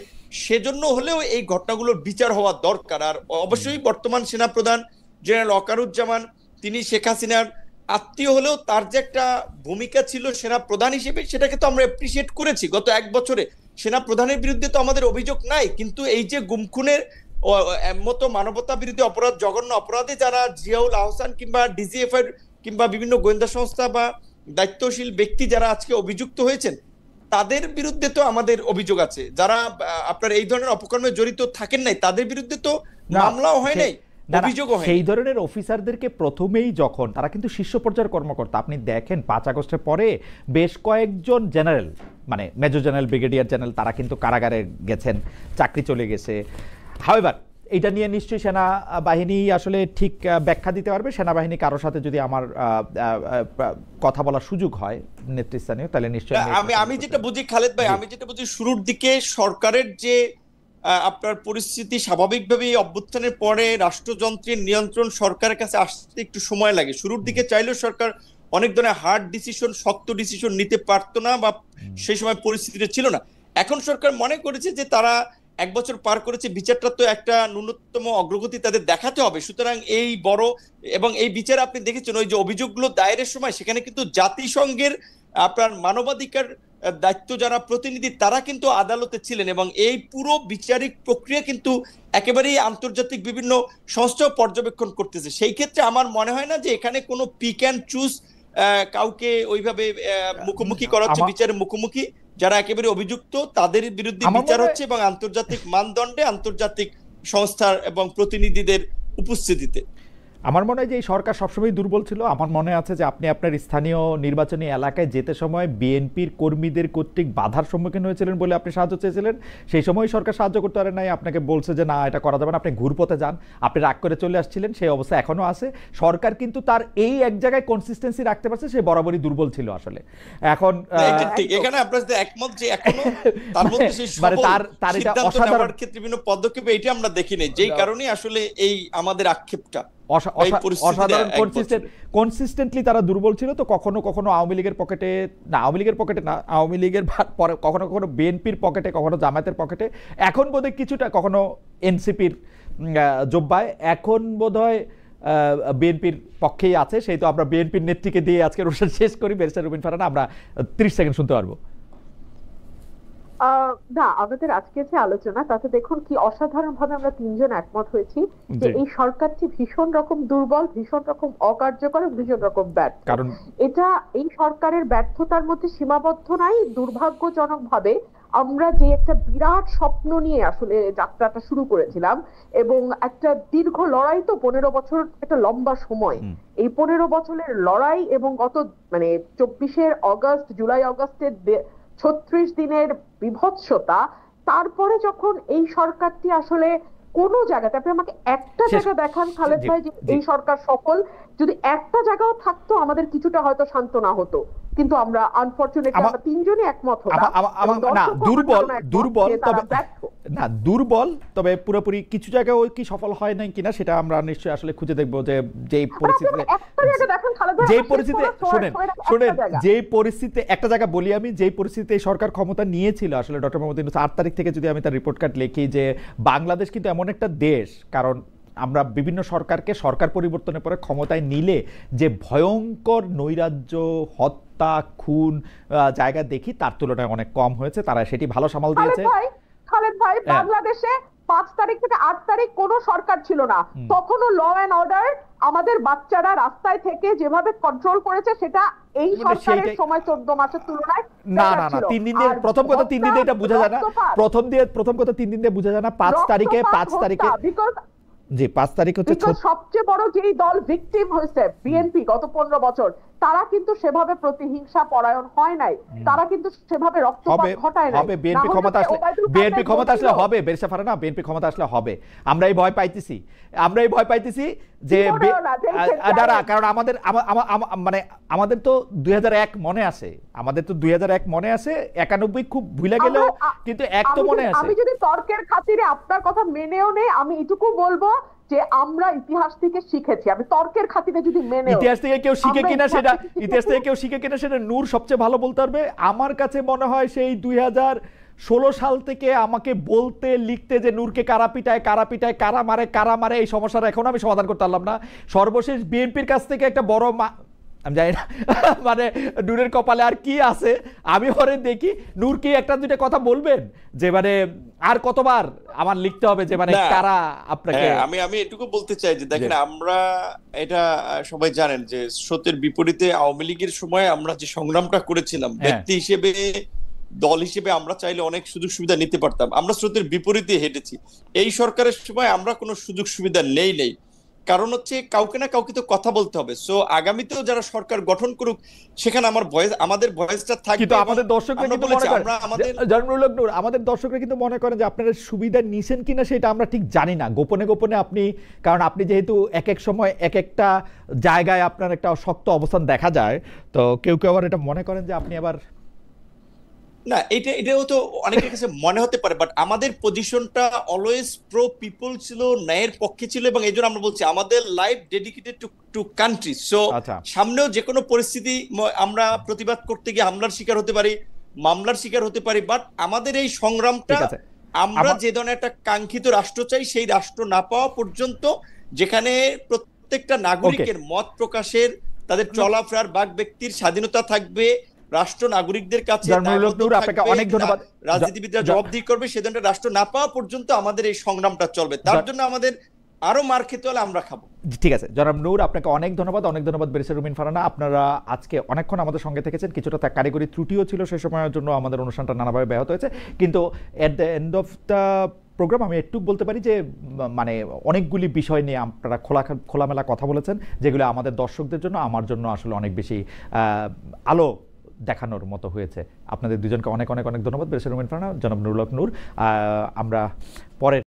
সেজন্য হলেও এই ঘটনাগুলোর বিচার হওয়া দরকার। আর অবশ্যই বর্তমান সেনাপ্রধান জেনারেল ওয়াকারুজ্জামান, তিনি শেখ হাসিনার আত্মীয় হলেও তার যে একটা ভূমিকা ছিল সেনা প্রধান হিসেবে, সেটাকে তো আমরা অ্যাপ্রিসিয়েট করেছি। গত 1 বছরে সেনা প্রধানের বিরুদ্ধে তো আমাদের অভিযোগ নাই, কিন্তু এই যে গুম খুনের মতো মানবতা বিরোধী অপরাধ, জঘন্য অপরাধে যারা জিয়াউল আহসান কিংবা ডিজিএফআই কিংবা বিভিন্ন গোয়েন্দা সংস্থা বা দায়িত্বশীল ব্যক্তি যারা আজকে অভিযুক্ত হয়েছেন, তাদের বিরুদ্ধে তো আমাদের অভিযোগ আছে। যারা আপনার এই ধরনের অপকর্মে জড়িত থাকেন নাই, তাদের বিরুদ্ধে তো মামলাও হয় নাই, অভিযোগও হয়। সেই ধরনের অফিসারদেরকে প্রথমেই যখন তারা কিন্তু শীর্ষ পর্যায়ের কর্মকর্তা, আপনি দেখেন 5 আগস্টের পরে বেশ কয়েকজন জেনারেল, মানে মেজর জেনারেল, ব্রিগেডিয়ার জেনারেল, তারা কিন্তু কারাগারে গেছেন, চাকরি চলে গেছে। হাওয়েভার এটা নিয়ে নিশ্চয়ই সেনাবাহিনী আসলে ঠিক ব্যাখ্যা দিতে পারবে। সেনাবাহিনী কারোর সাথে যদি আমার কথা বলার সুযোগ হয় নেতৃস্থানীয়, তাহলে নিশ্চয়ই আমি যেটা বুঝি খালেদ ভাই, আমি যেটা বুঝি শুরুর দিকে সরকারের যে আপনার পরিস্থিতি স্বাভাবিকভাবে অভ্যুত্থানের পরে রাষ্ট্রযন্ত্রের নিয়ন্ত্রণ সরকারের কাছে আসতে একটু সময় লাগে। শুরুর দিকে চাইলেও সরকার অনেক ধরনের হার্ড ডিসিশন, শক্ত ডিসিশন নিতে পারতো না, বা সেই সময় পরিস্থিতিটা ছিল না। এখন সরকার মনে করেছে যে তারা 1 বছর পার করেছে, বিচারটা তো একটা ন্যূনতম অগ্রগতি তাদের দেখাতে হবে। সুতরাং এই বড় এবং এই বিচার আপনি দেখেছেন ওই যে অভিযোগগুলো দায়েরের সময়, সেখানে কিন্তু জাতিসংঘের আপনার মানবাধিকার দায়িত্ব যারা প্রতিনিধি তারা কিন্তু আদালতে ছিলেন, এবং এই পুরো বিচারিক প্রক্রিয়া কিন্তু একেবারেই আন্তর্জাতিক বিভিন্ন সংস্থা পর্যবেক্ষণ করতেছে। সেই ক্ষেত্রে আমার মনে হয় না যে এখানে কোনো পিক অ্যান্ড চুজ কাউকে ওইভাবে মুখোমুখি করা হচ্ছে, বিচারের মুখোমুখি যারা একেবারে অভিযুক্ত তাদের বিরুদ্ধে বিচার হচ্ছে, এবং আন্তর্জাতিক মানদণ্ডে আন্তর্জাতিক সংস্থার এবং প্রতিনিধিদের উপস্থিতিতে। আমার মনে হয় যে এই সরকার সবসময় দুর্বল ছিল। আমার মনে আছে যে আপনি আপনার স্থানীয় নির্বাচনী এলাকায় যেতে সময় বিএনপির কর্মীদের কর্তৃক বাধার সম্মুখীন হয়েছিলেন বলে আপনি সাহায্য চেয়েছিলেন। সেই সময় সরকার সাহায্য করতে পারে নাই, আপনাকে বলছে যে না এটা করা যাবে না, আপনি ঘুরপথে যান, আপনি রাগ করে চলে আসছিলেন। সেই অবস্থা এখনো আছে। সরকার কিন্তু তার এই এক জায়গায় কনসিস্টেন্সি রাখতে পারছে, সে বরাবরই দুর্বল ছিল আসলে। এখন ঠিক এখানে আপনার সাথে একমত যে এখনো তার মধ্যে সেই তার এটা অসাধারণ ক্ষেত্রে বিভিন্ন পদক্ষেপ এটা আমরা দেখি নাই, যেই কারণে আসলে এই আমাদের আক্ষেপটা অসাধারণ কনসিস্টেন্টলি তারা দুর্বল ছিল। তো কখনো কখনো আওয়ামী লীগের পকেটে না, আওয়ামী লীগের পরে কখনো কখনো বিএনপির পকেটে, কখনো জামায়াতের পকেটে, এখন বোধহয় কিছুটা কখনো এনসিপির জোব্বায়, এখন বোধহয় বিএনপির পক্ষেই আছে। সেই তো আমরা বিএনপির নেত্রীকে দিয়ে আজকে অনুষ্ঠান শেষ করি। ব্যারিস্টার রুবিন ফারহানা, আমরা 30 সেকেন্ড শুনতে পারবো? না, আমাদের আজকে যে আলোচনা তাতে দেখুন কি অসাধারণ ভাবে আমরা 3 জন একমত হয়েছি যে এই সরকারটি ভীষণ রকম দুর্বল, ভীষণ রকম অকার্যকর, ভীষণ রকম ব্যর্থ। কারণ এটা এই সরকারের ব্যর্থতার মধ্যে সীমাবদ্ধ নাই। দুর্ভাগ্যজনক ভাবে আমরা যে একটা বিরাট স্বপ্ন নিয়ে আসলে যাত্রাটা শুরু করেছিলাম, এবং একটা দীর্ঘ লড়াই, তো 15 বছর একটা লম্বা সময়, এই 15 বছরের লড়াই এবং গত 24 অগস্ট, জুলাই আগস্টের 36 দিনের বিভৎসতা, তারপরে যখন এই সরকারটি আসলে কোন জায়গাতে, আপনি আমাকে একটা জায়গা দেখান খালেদ ভাই যে এই সরকার সফল, যদি একটা জায়গাও থাকতো আমাদের কিছুটা হয়তো সান্ত্বনা হতো। কিন্তু আমরা আনফরচুনেটলি আমরা 3 জনই একমত হলাম না দুর্বল, তবে পুরোপুরি কিছু জায়গায় ওই কি সফল হয় নাই কিনা সেটা আমরা নিশ্চয়ই আসলে খুঁজে দেখবো। যে যেই পরিস্থিতিতে একটা জায়গা বলি আমি, যেই পরিস্থিতিতে সরকার ক্ষমতা নিয়েছিল আসলে ডক্টর মোহাম্মদ ইউনূস, 8 তারিখ থেকে যদি আমি তার রিপোর্ট কার্ড লিখি যে বাংলাদেশ কিন্তু এমন একটা দেশ, কারণ আমরা বিভিন্ন সরকারকে সরকার পরিবর্তনের পরে ক্ষমতায় নিলে যে ভয়ঙ্কর নৈরাজ্য, হত্যা, খুন জায়গা দেখি, তার তুলনায় অনেক কম হয়েছে। তারা সেটি ভালো সামাল দিয়েছে। খালেদ ভাই, বাংলাদেশে 5 তারিখ থেকে 8 তারিখ কোনো সরকার ছিল না, তখনও ল এন্ড অর্ডার আমাদের বাচ্চারা রাস্তায় থেকে যেভাবে কন্ট্রোল করেছে সেটা এই সরকারের সময় 14 মাসের তুলনায় না 3 দিন দিয়ে, প্রথম কথা 3 দিন দিয়ে এটা বোঝা যায় না, প্রথম কথা 3 দিন দিয়ে বোঝা যায় না। 5 তারিখে জি 5 তারিখ হচ্ছে সবচেয়ে বড় যেই দল ভিকটিম হয়েছে বিএনপি গত 15 বছর, তারা কিন্তু সেভাবে প্রতিহিংসা পরায়ণ হয় নাই, তারা কিন্তু সেভাবে রক্তপাত ঘটায় নাই। হবে বিএনপি ক্ষমতা আসলে হবে, বেরসা ফারহানা, বিএনপি ক্ষমতা আসলে হবে। আমরা এই ভয় পাইতেছি যে কারণ আমাদের তো 2001 মনে আছে, 91 খুব ভুলে গেলেও কিন্তু এক তো মনে আছে। আমি যদি তর্কের খাতিরে আপনার কথা মেনেও নেই, আমি এটুকু বলবো যে আমরা ইতিহাস থেকে শিখেছি। আমি তর্কের খাতিরে যদি মেনে, ইতিহাস থেকে কেউ শিখে কিনা সেটা নূর সবচেয়ে ভালো বলতে পারবে। আমার কাছে মনে হয় সেই 16 সাল থেকে আমাকে বলতে লিখতে যে নূরকে কারা পিটায় কারা মারে এই সমস্যার এখন আমি সমাধান করতে পারলাম না। সর্বশেষ বিএনপির কাছ থেকে একটা বড় আমি জানি না মানে নূরের কপালে আর কি আছে, আমি পরে দেখি নূর কি একটা দুইটা কথা বলবেন যে মানে আর কতবার আমার লিখতে হবে যে মানে কারা আপনাকে। আমি এটুকু বলতে চাই যে দেখেন, আমরা এটা সবাই জানেন যে স্রোতের বিপরীতে আওয়ামী লীগের সময় আমরা যে সংগ্রামটা করেছিলাম, ব্যক্তি হিসেবে দল হিসেবে আমরা চাইলে অনেক সুযোগ সুবিধা নিতে পারতাম, আমরা স্রোতের বিপরীতে হেঁটেছি। এই সরকারের সময় আমরা কোনো সুযোগ সুবিধা নেই, কারণ হচ্ছে কাউকে না কাউকে তো কথা বলতে হবে। সো আগামীতেও যারা সরকার গঠন করুক সেখানে আমাদের ভয়েসটা থাকবে। কিন্তু আমাদের দর্শকরা কিন্তু মনে করেন আমাদের দর্শকরা কিন্তু মনে করেন যে আপনারা সুবিধা নিছেন কিনা সেটা আমরা ঠিক জানি না, গোপনে গোপনে আপনি, কারণ আপনি যেহেতু এক এক সময় এক একটা জায়গায় আপনার একটা শক্ত অবস্থান দেখা যায়, তো কেউ আবার এটা মনে করেন যে আপনি আবার না, এটাও তো অনেকের কাছে মনে হতে পারে, বাট আমাদের পজিশনটা অলওয়েজ প্রো পিপল ছিল, ন্যায়ের পক্ষে ছিল, এবং এই জন্য আমরা বলছি আমাদের life dedicated to country. So সামনেও যে কোনো পরিস্থিতি আমরা প্রতিবাদ করতে গিয়ে হামলার শিকার হতে পারি, মামলার শিকার হতে পারি, বাট আমাদের এই সংগ্রামটা আমরা যে ধরনের একটা কাঙ্ক্ষিত রাষ্ট্র চাই সেই রাষ্ট্র না পাওয়া পর্যন্ত, যেখানে প্রত্যেকটা নাগরিকের মত প্রকাশের, তাদের চলাফেরার বাক ব্যক্তির স্বাধীনতা থাকবে, রাষ্ট্র নাগরিকদের কাছে অনেক ধন্যবাদ, রাজনীতিবিদরা জবাবদিহি করবে, সে ধরনের রাষ্ট্র না পাওয়া পর্যন্ত আমাদের এই সংগ্রামটা চলবে। তার জন্য আমাদের আরো মার খেতে হলে আমরা খাবো। ঠিক আছে জনাব নূর, আপনাকে অনেক ধন্যবাদ ব্যারিস্টার রুমিন ফারহানা। আপনারা আজকে অনেকক্ষণ আমাদের সঙ্গে থেকেছেন, কিছুটা কারিগরি ত্রুটিও ছিল সেই সময়ের জন্য, আমাদের অনুষ্ঠানটা নানাভাবে ব্যাহত হয়েছে, কিন্তু at the end of the program আমি একটু বলতে পারি যে মানে অনেকগুলি বিষয় নিয়ে আপনারা খোলামেলা কথা বলেছেন, যেগুলো আমাদের দর্শকদের জন্য, আমার জন্য আসলে অনেক বেশি আলো দেখানোর মতো হয়েছে। আপনাদের দুজনকে অনেক অনেক অনেক ধন্যবাদ, ব্যারিস্টার রুমিন ফারহানা, জনাব নুরুল হক নূর। আমরা পরের